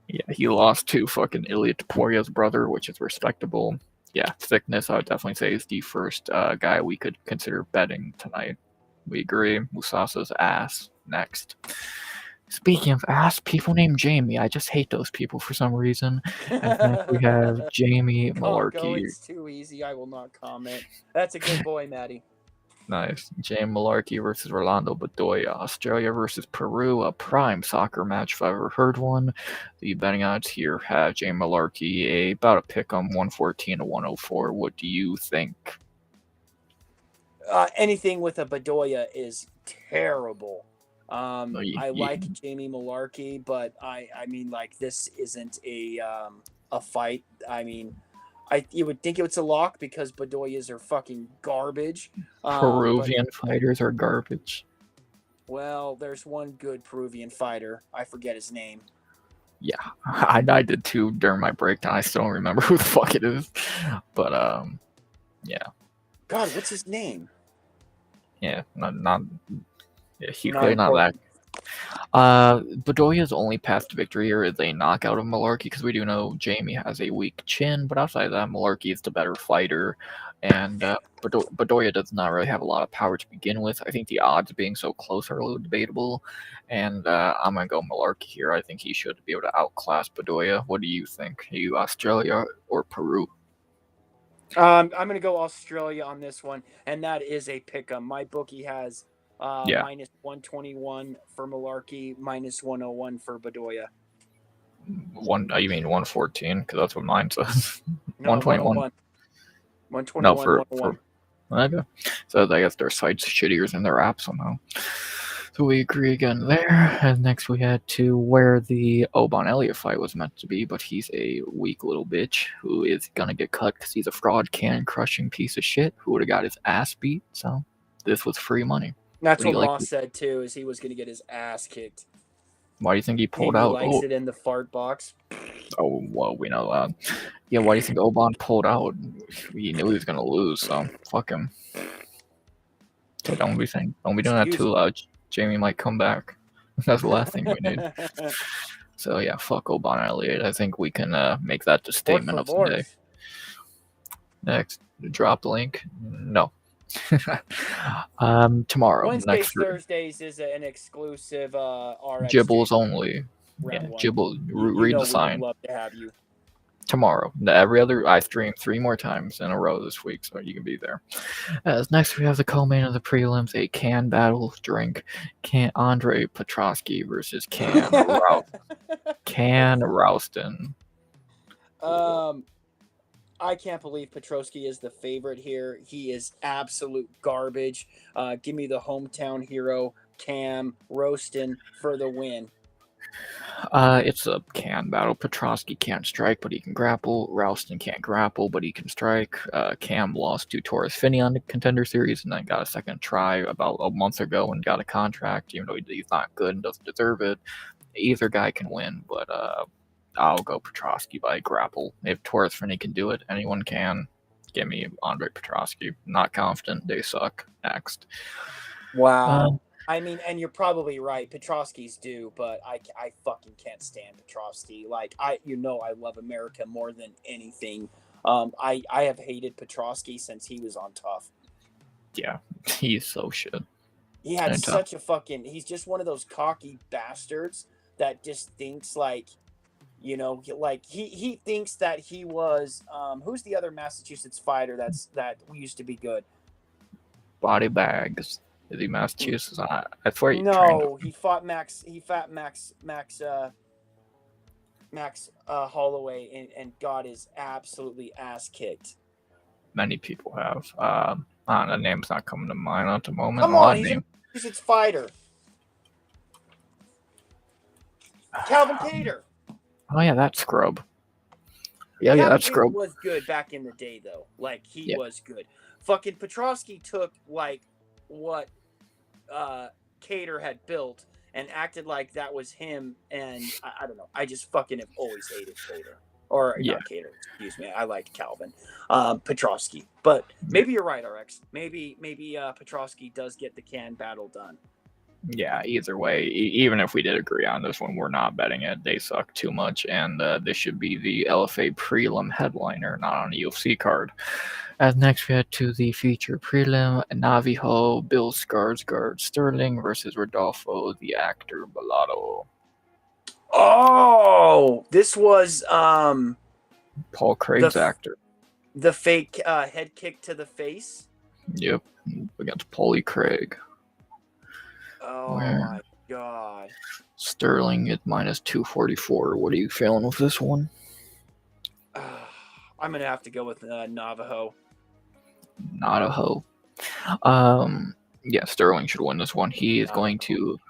Yeah, he lost to fucking Ilya Taporia's brother, which is respectable. Yeah, Thickness, I would definitely say, is the first guy we could consider betting tonight. We agree. Musasa's ass next. Speaking of ass, people named Jamie. I just hate those people for some reason. And next we have Jamie Malarkey. It's too easy. I will not comment. That's a good boy, Maddie. Nice. Jamie Malarkey versus Rolando Bedoya. Australia versus Peru, a prime soccer match if I've ever heard one. The betting odds here have Jamie Malarkey about a pick on 114 to 104. What do you think? Anything with a Bedoya is terrible. I like Jamie Malarkey, but I mean, like, this isn't a fight. I mean, you would think it's a lock because Bedoyas are fucking garbage. Peruvian fighters are garbage. Well, there's one good Peruvian fighter. I forget his name. Yeah, I did too during my breakdown. I still don't remember who the fuck it is. But, yeah. God, what's his name? Yeah, he's clearly not that. Bedoya's only path to victory here is a knockout of Malarkey, because we do know Jamie has a weak chin, but outside of that, Malarkey is the better fighter, and Bedoya does not really have a lot of power to begin with. I think the odds being so close are a little debatable, and I'm going to go Malarkey here. I think he should be able to outclass Bedoya. What do you think? Are you Australia or Peru? I'm going to go Australia on this one, and that is a pick-em. My bookie has minus 121 for Malarkey, minus 101 for Bedoya. You mean 114? Because that's what mine says. No, 121. 121. No, for okay. So I guess their site's shittier than their app somehow. So we agree again there. And next we had to where the Oban Elliott fight was meant to be, but he's a weak little bitch who is gonna get cut because he's a fraud crushing piece of shit who would have got his ass beat. So this was free money. That's what Ross said too, is he was gonna get his ass kicked. Why do you think he pulled out? He likes it in the fart box. Oh, well, we know that. Yeah, why do you think Oban pulled out? He knew he was gonna lose, so fuck him. So don't be doing that too loud. Jamie might come back. That's the last thing we need. So yeah, fuck Oban Elliott. I think we can make that the statement of the day. Next, drop the link. No. Tomorrow. Wednesdays, Thursdays is an exclusive RX. Gibbles only. Yeah, Gibble. Read the sign. We'd love to have you. tomorrow. I stream 3 more times in a row this week, so you can be there. As next we have the co-main of the prelims, a can battle drink. Can Andre Petrosky versus Can Rouston. I can't believe Petrosky is the favorite here. He is absolute garbage. Give me the hometown hero, Cam Roaston, for the win. It's a can battle. Petrosky can't strike, but he can grapple. Rouston can't grapple, but he can strike. Cam lost to Torres Finney on the Contender Series, and then got a second try about a month ago and got a contract, even though he's not good and doesn't deserve it. Either guy can win, but I'll go Petrosky by grapple. If Torres Finney can do it, anyone can. Give me Andre Petrosky. Not confident. They suck. Next. Wow. I mean, and you're probably right. Petrosky's due, but I fucking can't stand Petrosky. Like, I love America more than anything. I have hated Petrosky since he was on Tough. Yeah, he's so shit. He had such a fucking. He's just one of those cocky bastards that just thinks like, like he thinks that he was. Who's the other Massachusetts fighter that used to be good? Body Bags. Is he Massachusetts? I swear you No, he fought Max. He fought Max Holloway and got his absolutely ass kicked. Many people have. The name's not coming to mind at the moment. Come on, he's a Massachusetts fighter. Calvin Cater. Oh yeah, that scrub. Yeah, that scrub was good back in the day though. Like he was good. Fucking Petrosky took like what Cater had built and acted like that was him, and I don't know. I just fucking have always hated Cater. Or not Cater, excuse me. I liked Calvin. Petrosky. But maybe you're right, RX. Maybe Petrosky does get the can battle done. Yeah, either way, even if we did agree on this one, we're not betting it. They suck too much, and this should be the LFA prelim headliner, not on a UFC card. As next we head to the feature prelim, Navajo, Bill Skarsgård Sterling versus Rodolfo, the actor Bellotto. Oh, this was Paul Craig's actor. The fake head kick to the face? Yep, against Paulie Craig. Oh my god. Sterling at minus 244. What are you feeling with this one? I'm going to have to go with Navajo. Yeah, Sterling should win this one. He's going to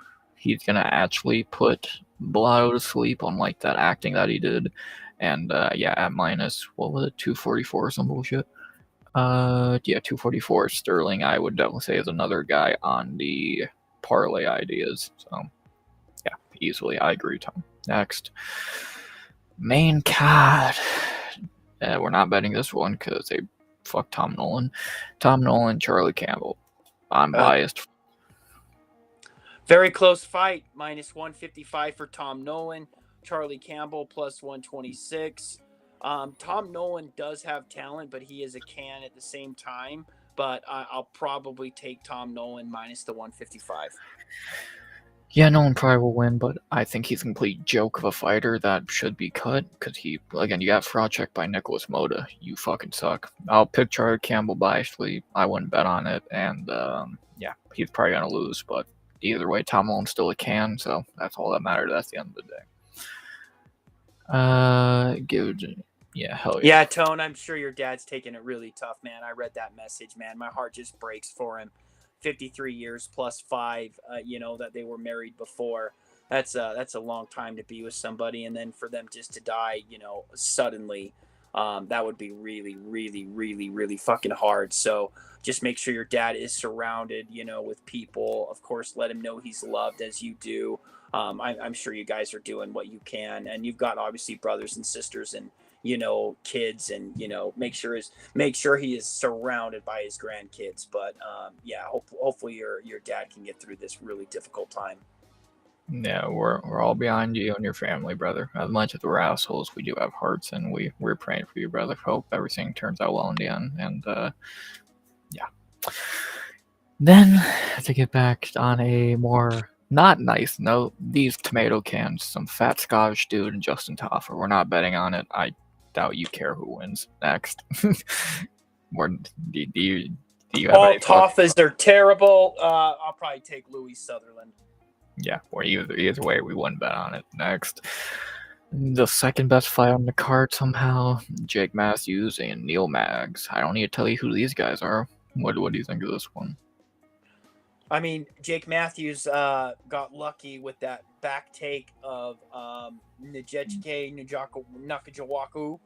actually put Bellotto to sleep on like that acting that he did. And at minus, what was it, 244 or some bullshit? 244. Sterling, I would definitely say, is another guy on the parlay ideas. So, yeah, easily. I agree, Tom. Next. Main card. We're not betting this one because they fuck Tom Nolan. Tom Nolan, Charlie Campbell. I'm biased. Very close fight. Minus 155 for Tom Nolan. Charlie Campbell plus 126. Tom Nolan does have talent, but he is a can at the same time. But I'll probably take Tom Nolan minus the 155. Yeah, Nolan probably will win, but I think he's a complete joke of a fighter that should be cut because you got fraud checked by Nicholas Moda. You fucking suck. I'll pick Charlie Campbell biasedly. I wouldn't bet on it, and he's probably gonna lose. But either way, Tom Nolan's still a can, so that's all that matters. That's the end of the day. Hell yeah. Yeah, Tone, I'm sure your dad's taking it really tough, man. I read that message, man. My heart just breaks for him. 53 years plus 5, that they were married before. That's a long time to be with somebody, and then for them just to die, suddenly, that would be really, really, really, really fucking hard. So just make sure your dad is surrounded, with people. Of course, let him know he's loved as you do. I'm sure you guys are doing what you can, and you've got obviously brothers and sisters and kids, and make sure he is surrounded by his grandkids. But hopefully your dad can get through this really difficult time. Yeah, we're all behind you and your family, brother. As much as we're assholes, we do have hearts, and we're praying for you, brother. Hope everything turns out well in the end. And then to get back on a more not nice note, these tomato cans, some fat Scottish dude and Justin Toffer. We're not betting on it. doubt you care who wins next. Or do you have All any thoughts? Toffas are terrible. I'll probably take Louis Sutherland. Yeah, or either way, we wouldn't bet on it. Next, the second best fight on the card somehow, Jake Matthews and Neil Maggs. I don't need to tell you who these guys are. What do you think of this one? I mean, Jake Matthews got lucky with that back take of Njejike Nakajawaku.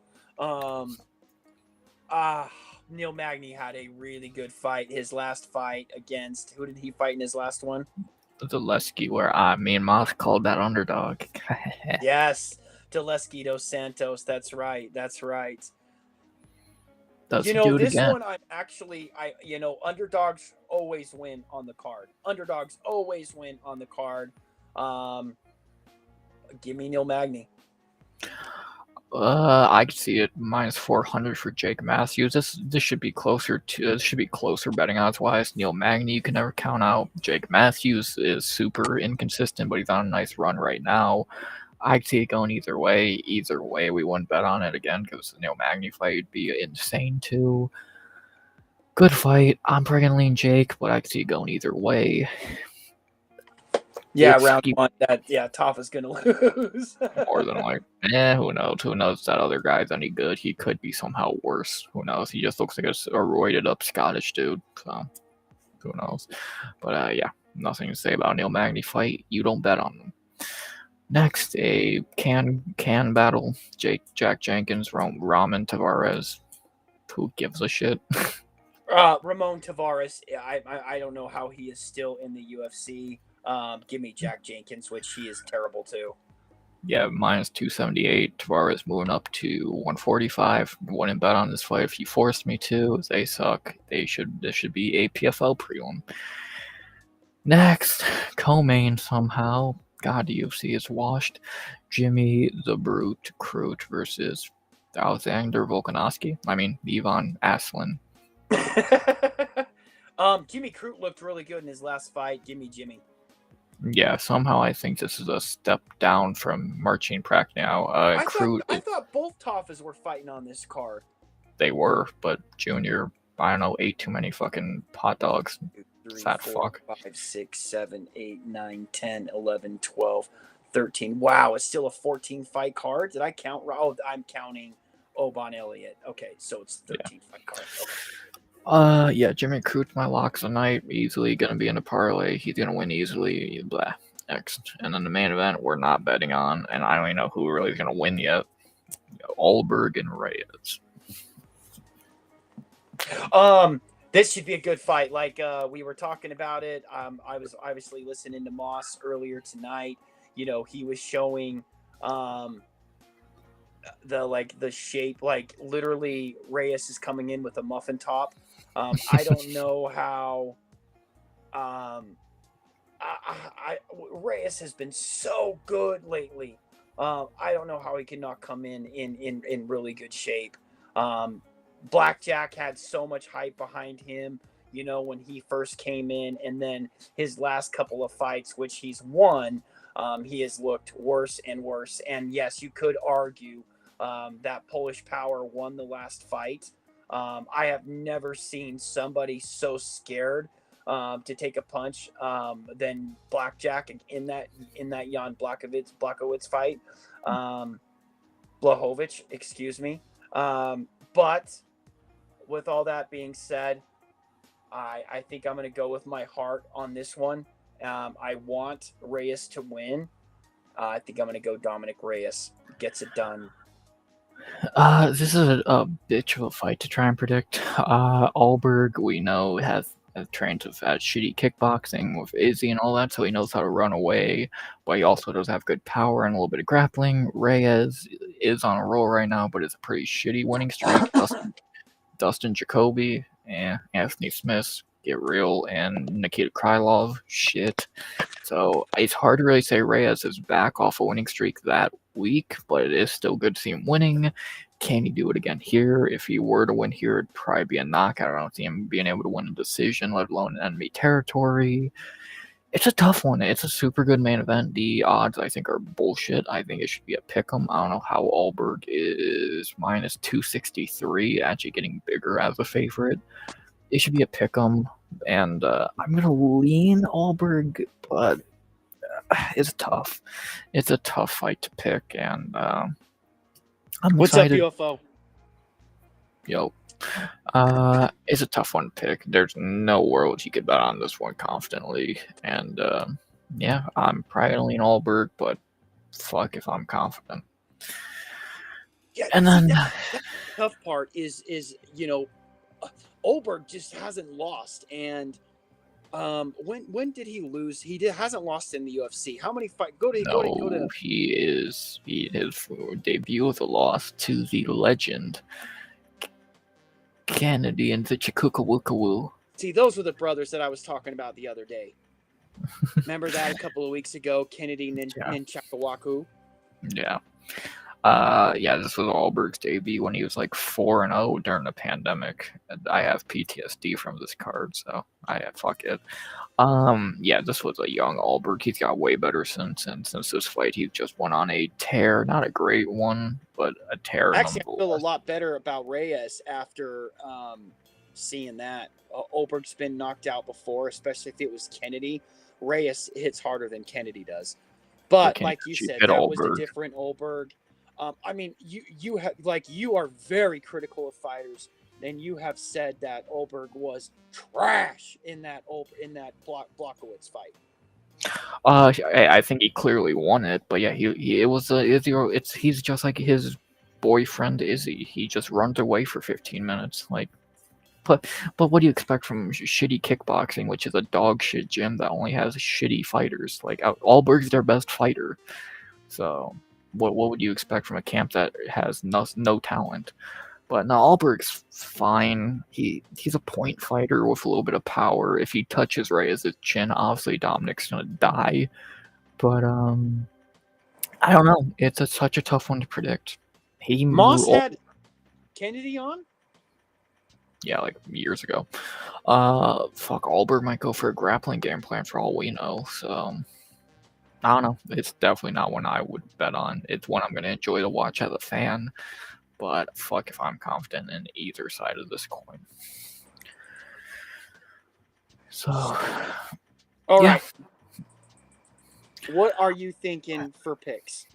Neil Magny had a really good fight. His last fight against, who did he fight in his last one? Zaleski, where me and Moss called that underdog. Yes, Zaleski dos Santos. That's right. That's right. Does he do it This again? one underdogs always win on the card. Underdogs always win on the card. Give me Neil Magny. I could see it minus 400 for Jake Matthews. This should be closer betting odds wise. Neil Magny you can never count out. Jake Matthews is super inconsistent, but he's on a nice run right now. I could see it going either way. Either way, we wouldn't bet on it again because the Neil Magny fight would be insane too. Good fight. I'm probably gonna lean Jake, but I could see it going either way. Yeah, round one. Toph is gonna lose. More than like, who knows? Who knows if that other guy's any good? He could be somehow worse. Who knows? He just looks like a roided up Scottish dude. So who knows? But yeah, nothing to say about Neil Magny fight. You don't bet on them. Next, a can battle. Jack Jenkins, Ramen Tavares. Who gives a shit? Ramon Tavares. I don't know how he is still in the UFC. Give me Jack Jenkins, which he is terrible too. Yeah, minus 278. Tavares moving up to 145. Wouldn't bet on this fight if you forced me to. They suck. This should be a PFL prelim. Next, co-main somehow. God, the UFC is washed. Jimmy the Brute Crute versus Alexander Volkanovski. I mean, Ivan Aslan. Jimmy Crute looked really good in his last fight. Give me Jimmy. Yeah, somehow I think this is a step down from Marcin Prachnau. I thought both Toffas were fighting on this card. They were, but Junior, I don't know, ate too many fucking hot dogs. 3, Fat 4, fuck. 5, 6, 7, 8, 9, 10, 11, 12, 13. Wow, it's still a 14 fight card. Did I count? Oh, I'm counting Oban Elliott. Okay, so it's 13 fight card. Okay. Yeah, Jimmy Crute's my locks tonight. Easily gonna be in a parlay. He's gonna win easily. Blah. Next, and then the main event we're not betting on, and I don't even know who really is gonna win yet. Allberg and Reyes. This should be a good fight. Like we were talking about it. I was obviously listening to Moss earlier tonight. He was showing the shape, like literally Reyes is coming in with a muffin top. I don't know how Reyes has been so good lately. I don't know how he cannot come in really good shape. Blackjack had so much hype behind him, when he first came in, and then his last couple of fights, which he's won, he has looked worse and worse. And yes, you could argue that Polish Power won the last fight. I have never seen somebody so scared to take a punch than Blackjack in that Jan Blachowicz fight. Blachowicz, excuse me. But with all that being said, I think I'm going to go with my heart on this one. I want Reyes to win. I think I'm going to go Dominic Reyes. Gets it done. This is a bitch of a fight to try and predict. Allberg, we know, has trained at shitty kickboxing with Izzy and all that, so he knows how to run away, but he also does have good power and a little bit of grappling. Reyes is on a roll right now, but it's a pretty shitty winning streak. Dustin Jacoby, Anthony Smith, get real, and Nikita Krylov, shit. So it's hard to really say Reyes is back off a winning streak that week, but it is still good to see him winning. Can he do it again here? If he were to win here, it'd probably be a knockout. I don't see him being able to win a decision, let alone in enemy territory. It's a tough one. It's a super good main event. The odds, I think, are bullshit. I think it should be a pick'em. I don't know how Allberg is minus 263, actually getting bigger as a favorite. It should be a pick'em, and I'm gonna lean Allberg, but it's tough. It's a tough fight to pick, and I'm What's up, excited. UFO? Yo, it's a tough one to pick. There's no world you could bet on this one confidently, and yeah, I'm probably gonna lean Allberg, but fuck if I'm confident. Yeah, And see, then that tough part is Oberg just hasn't lost, and when did he lose? Hasn't lost in the UFC. How many fight? Go to his debut was a loss to the legend Kennedy and the Chikukawookawoo. See, those were the brothers that I was talking about the other day. Remember that a couple of weeks ago, Kennedy and Nchakawaku? Yeah. Yeah, this was Allberg's debut when he was like 4-0 during the pandemic. I have PTSD from this card, so fuck it. Yeah, this was a young Allberg. He's got way better since, and since this fight, he's just went on a tear. Not a great one, but a tear. Actually, I feel a lot better about Reyes after seeing that. Oberg's been knocked out before, especially if it was Kennedy. Reyes hits harder than Kennedy does. But like you said, that was a different Oberg. I mean, you have you are very critical of fighters, and you have said that Oberg was trash in that Blachowicz fight. I think he clearly won it, but yeah, he's just like his boyfriend Izzy. He just runs away for 15 minutes, like. But what do you expect from shitty kickboxing, which is a dog shit gym that only has shitty fighters? Like Allberg's their best fighter, so what would you expect from a camp that has no talent? But no, Allberg's fine. He's a point fighter with a little bit of power. If he touches Reyes' chin, obviously Dominic's gonna die. But I don't know. It's such a tough one to predict. Moss had Kennedy on. Yeah, like years ago. Fuck, Allberg might go for a grappling game plan for all we know. So I don't know. It's definitely not one I would bet on. It's one I'm gonna enjoy to watch as a fan. But fuck if I'm confident in either side of this coin. So, all right. What are you thinking for picks?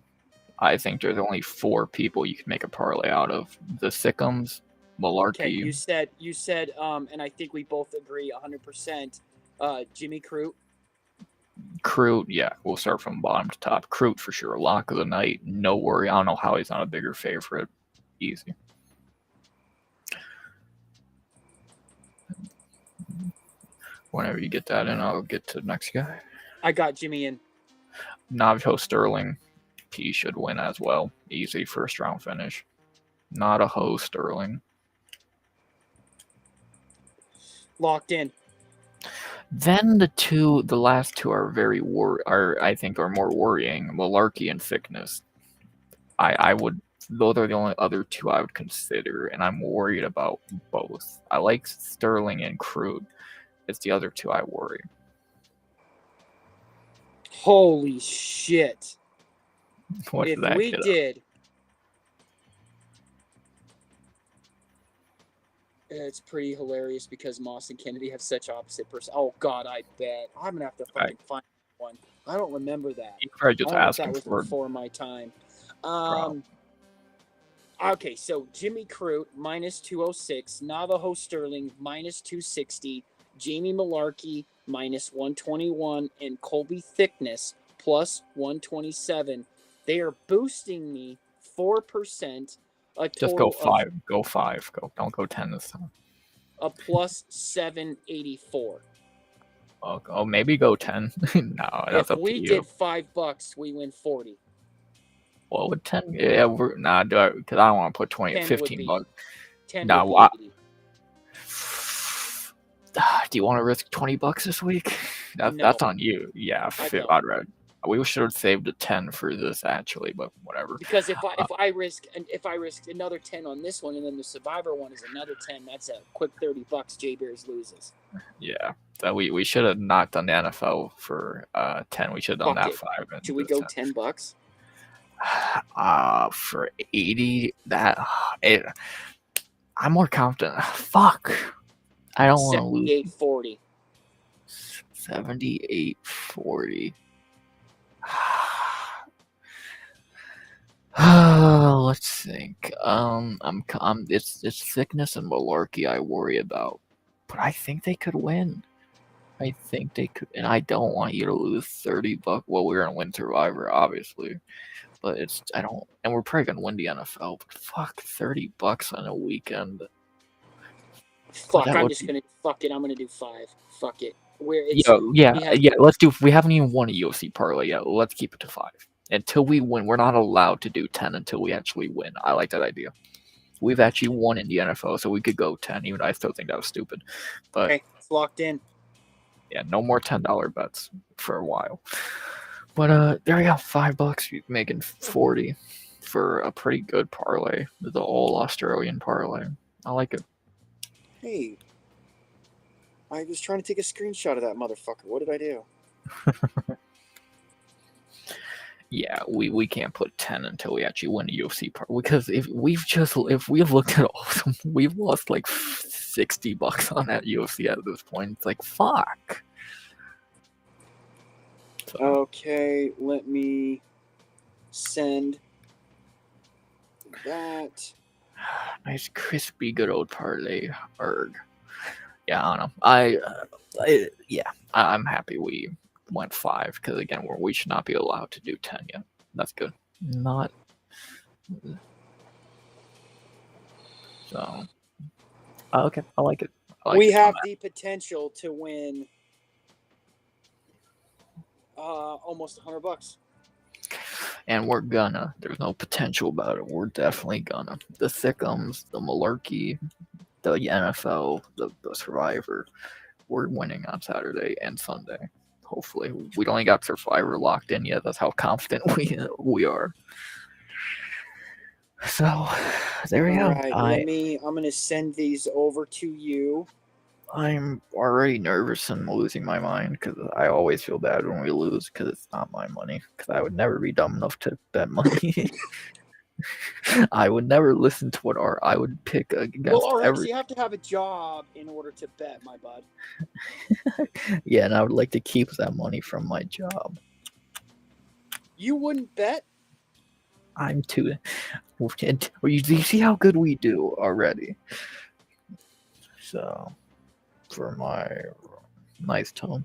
I think there's only 4 people you can make a parlay out of: the Sickums, Malarkey. Okay, you said, and I think we both agree 100%. Jimmy Crute. Crute, yeah, we'll start from bottom to top. Crute for sure, lock of the night, no worry. I don't know how he's not a bigger favorite. Easy. Whenever you get that in, I'll get to the next guy. I got Jimmy in. Navajo Sterling, he should win as well. Easy first round finish. Not a ho Sterling. Locked in. Then the last two are I think are more worrying. Malarkey and Thickness. Those are the only other 2 I would consider, and I'm worried about both. I like Sterling and Crute. It's the other 2 I worry. Holy shit. What if we did... It's pretty hilarious because Moss and Kennedy have such opposite person. Oh God, I bet I'm gonna have to fucking find one. I don't remember that. You probably just asking that for was before my time. Okay, so Jimmy Crute minus 206, Navajo Sterling minus 260, Jamie Malarkey minus 121, and Colby Thickness plus 127. They are boosting me 4%. Just go 5. Go 5. Don't go 10 this time. A plus 784. Oh, maybe go 10. No, that's up to you. If we did $5, we win 40. Well, with 10, yeah, because I don't want to put 20 at 15 bucks. 10. No, do you want to risk $20 this week? That's on you. Yeah, I'd rather. We should have saved a 10 for this actually, but whatever. Because if I risk another 10 on this one, and then the Survivor one is another 10, that's a quick $30. J Bears loses. Yeah, so we should have not done the NFL for 10. We should have done Fuck that it. 5. And Should we go $10? For 80, I'm more confident. Fuck. I don't want to lose. 78-40. 78-40. Let's think. It's thickness and malarkey I worry about, but I think they could win. I think they could, and I don't want you to lose $30. Well, we're gonna win Survivor, obviously, but I don't, and we're probably gonna win the NFL. But fuck, $30 on a weekend. Fuck, I'm just gonna fuck it. I'm gonna do 5. Fuck it. Let's do. We haven't even won a UFC parlay yet. Let's keep it to 5 until we win. We're not allowed to do 10 until we actually win. I like that idea. We've actually won in the NFL, so we could go 10. Even I still think that was stupid, but okay, it's locked in. Yeah, no more $10 bets for a while. But there we go, $5. You're making 40 for a pretty good parlay. The all Australian parlay. I like it. Hey, I was trying to take a screenshot of that motherfucker. What did I do? Yeah, we can't put 10 until we actually win a UFC parlay, because if we've looked at all of them, we've lost like $60 on that UFC at this point. It's like fuck. So. Okay, let me send that. Nice crispy good old parlay. Erg. Yeah, I don't know. I'm happy we went 5, because again we should not be allowed to do 10 yet. That's good. Not so. Okay, I like it. We have the potential to win almost $100. And we're gonna. There's no potential about it. We're definitely gonna. The Thickums, the Malarkey, the NFL, the Survivor. We're winning on Saturday and Sunday. Hopefully, we only got Survivor locked in yet. That's how confident we are. So there we go. Right, I'm gonna send these over to you. I'm already nervous and losing my mind, because I always feel bad when we lose, because it's not my money. Because I would never be dumb enough to bet money. I would never listen to what I would pick against. Well, RX, you have to have a job in order to bet, my bud. Yeah, and I would like to keep that money from my job. You wouldn't bet? I'm too. You see how good we do already. So, for my nice tone.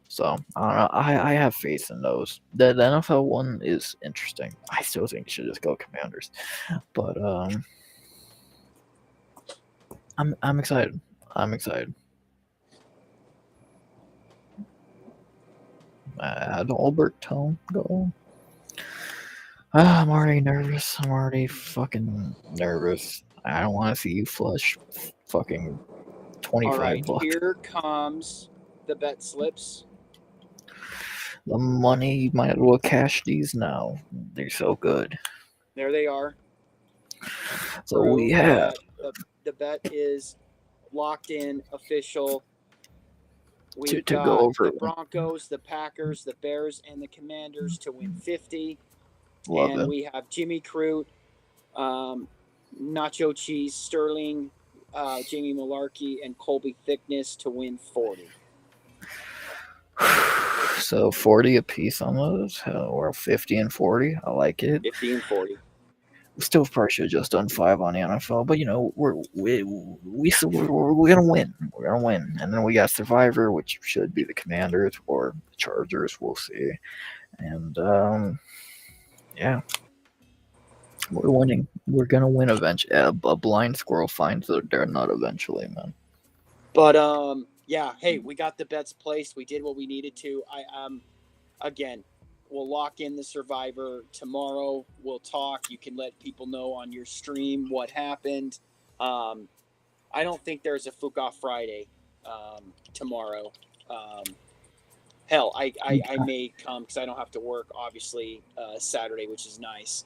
So, I don't know. I have faith in those. The NFL one is interesting. I still think you should just go Commanders. But, I'm excited. I'm excited. Add Albert tone. Go. I'm already nervous. I'm already fucking nervous. I don't want to see you flush fucking $25. All right, here comes the bet slips. The money, you might as well cash these now. They're so good. There they are. So we have the bet is locked in, official. We've got go over the Broncos, the Packers, the Bears, and the Commanders to win 50. Love and it. We have Jimmy Crute, Nacho Cheese, Sterling, Jamie Malarkey, and Colby Thickness to win 40. So 40 a piece on those, or 50 and 40. I like it. 50 and 40. Still probably should have just done 5 on the NFL, but we're gonna win. We're gonna win, and then we got Survivor, which should be the Commanders or the Chargers. We'll see, and yeah, we're winning. We're gonna win eventually. A blind squirrel finds their nut eventually, man. But yeah, hey, we got the bets placed. We did what we needed to. Again, we'll lock in the Survivor tomorrow. We'll talk. You can let people know on your stream what happened. I don't think there's a Fuka Friday tomorrow. hell, I Okay. may come because I don't have to work, obviously, Saturday, which is nice.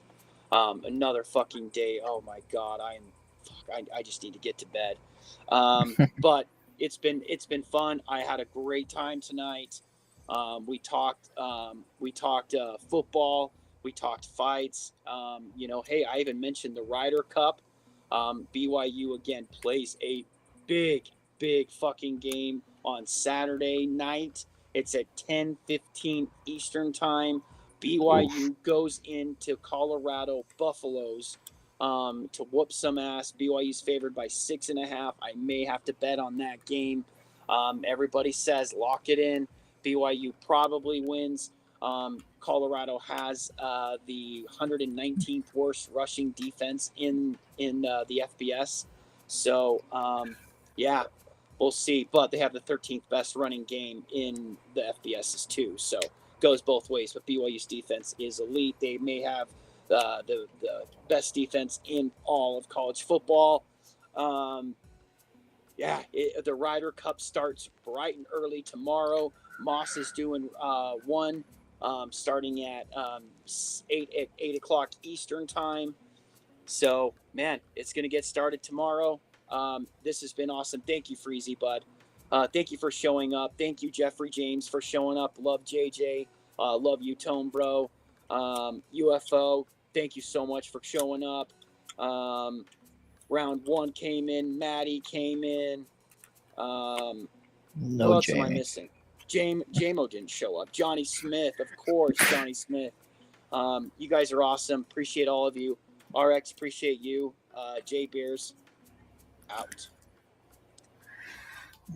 Another fucking day. Oh my god, I just need to get to bed. But it's been fun. I had a great time tonight. We talked football. We talked fights. Hey, I even mentioned the Ryder Cup. BYU again plays a big, big fucking game on Saturday night. It's at 10:15 Eastern time. Oof. BYU goes into Colorado Buffaloes to whoop some ass. BYU's favored by 6.5. I may have to bet on that game. Everybody says lock it in. BYU probably wins. Colorado has the 119th worst rushing defense in the FBS. So yeah, we'll see. But they have the 13th best running game in the FBSs too. So goes both ways. But BYU's defense is elite. They may have the best defense in all of college football. Um, the Ryder Cup starts bright and early tomorrow. Moss is doing one starting at 8 o'clock Eastern time. So, man, it's going to get started tomorrow. This has been awesome. Thank you, Freezy Bud. Thank you for showing up. Thank you, Jeffrey James, for showing up. Love JJ. Love you, Tone Bro. UFO, thank you so much for showing up. Round one came in. Maddie came in. Who No else am I Jamie. missing? JMO didn't show up. Johnny Smith, of course, Johnny Smith. You guys are awesome. Appreciate all of you. RX, appreciate you. J Beers, out.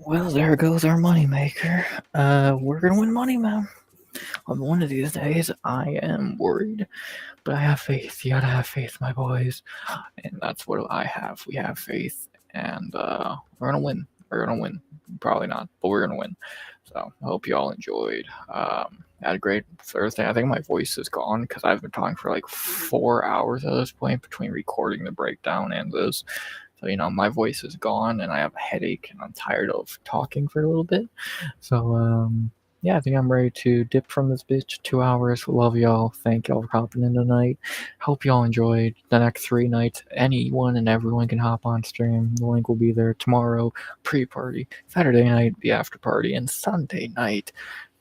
Well, there goes our moneymaker. We're gonna win money, man. On one of these days, I am worried, but I have faith. You gotta have faith, my boys, and that's what I have. We have faith, and we're gonna win. We're gonna win. Probably not, but we're gonna win. So I hope you all enjoyed. I had a great Thursday. I think my voice is gone because I've been talking for like 4 hours at this point between recording the breakdown and this. So, my voice is gone and I have a headache and I'm tired of talking for a little bit. So, yeah, I think I'm ready to dip from this bitch. 2 hours. Love y'all. Thank y'all for hopping in tonight. Hope y'all enjoyed the next 3 nights. Anyone and everyone can hop on stream. The link will be there tomorrow, pre-party. Saturday night, the after party. And Sunday night,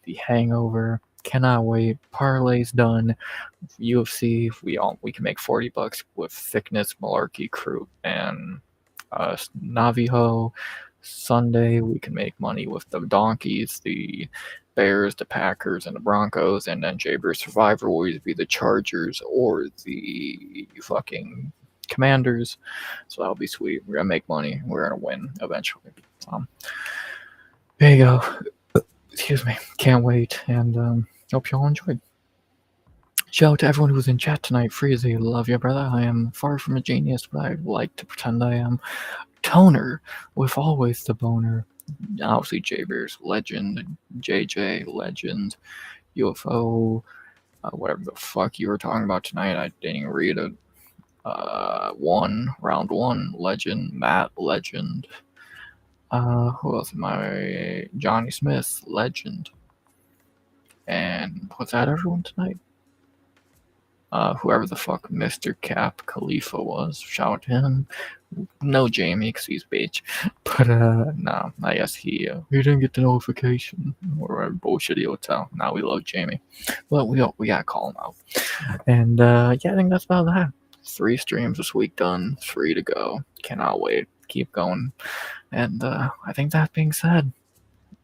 the hangover. Cannot wait. Parlay's done. UFC, we can make $40 with Thickness, Malarkey, Crew, and Navajo. Sunday, we can make money with the Donkeys, the Bears, the Packers, and the Broncos, and then Jaber Survivor will either be the Chargers or the fucking Commanders. So that'll be sweet. We're gonna make money. We're gonna win eventually. There you go. Excuse me. Can't wait, and hope y'all enjoyed. Shout out to everyone who was in chat tonight. Freezy, love you, brother. I am far from a genius, but I like to pretend I am. Toner, with always the boner. Obviously, J-Bears, legend. JJ, legend. UFO, whatever the fuck you were talking about tonight. I didn't even read it. Round one, legend. Matt, legend. Who else am I? Johnny Smith, legend. And was that everyone tonight? Whoever the fuck Mr. Cap Khalifa was. Shout out to him. No Jamie, because he's bitch. But, no, I guess he didn't get the notification. Or whatever bullshit he'll tell. Now we love Jamie. But we gotta call him out. And, yeah, I think that's about that. 3 streams this week done. 3 to go. Cannot wait. Keep going. And, I think that being said,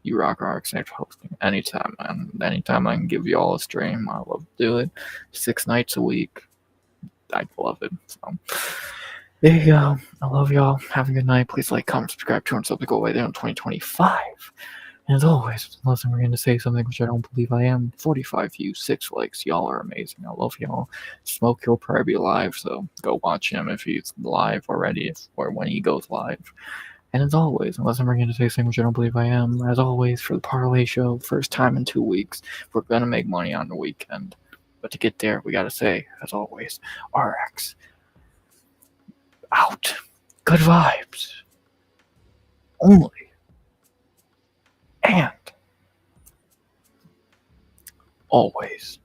you rock RX, thanks for hosting. Anytime, man. Anytime I can give you all a stream, I love to do it. 6 nights a week. I love it. So there you go. I love y'all. Have a good night. Please like, comment, subscribe, turn something to go away there in 2025. And as always, unless I'm going to say something which I don't believe I am, 45 views, 6 likes. Y'all are amazing. I love y'all. Smoke, he'll probably be live, so go watch him if he's live already, or when he goes live. And as always, unless I'm going to say something which I don't believe I am, as always, for the Parlay Show, first time in 2 weeks, we're going to make money on the weekend. But to get there, we got to say, as always, RX, out. Good vibes. Only. And always.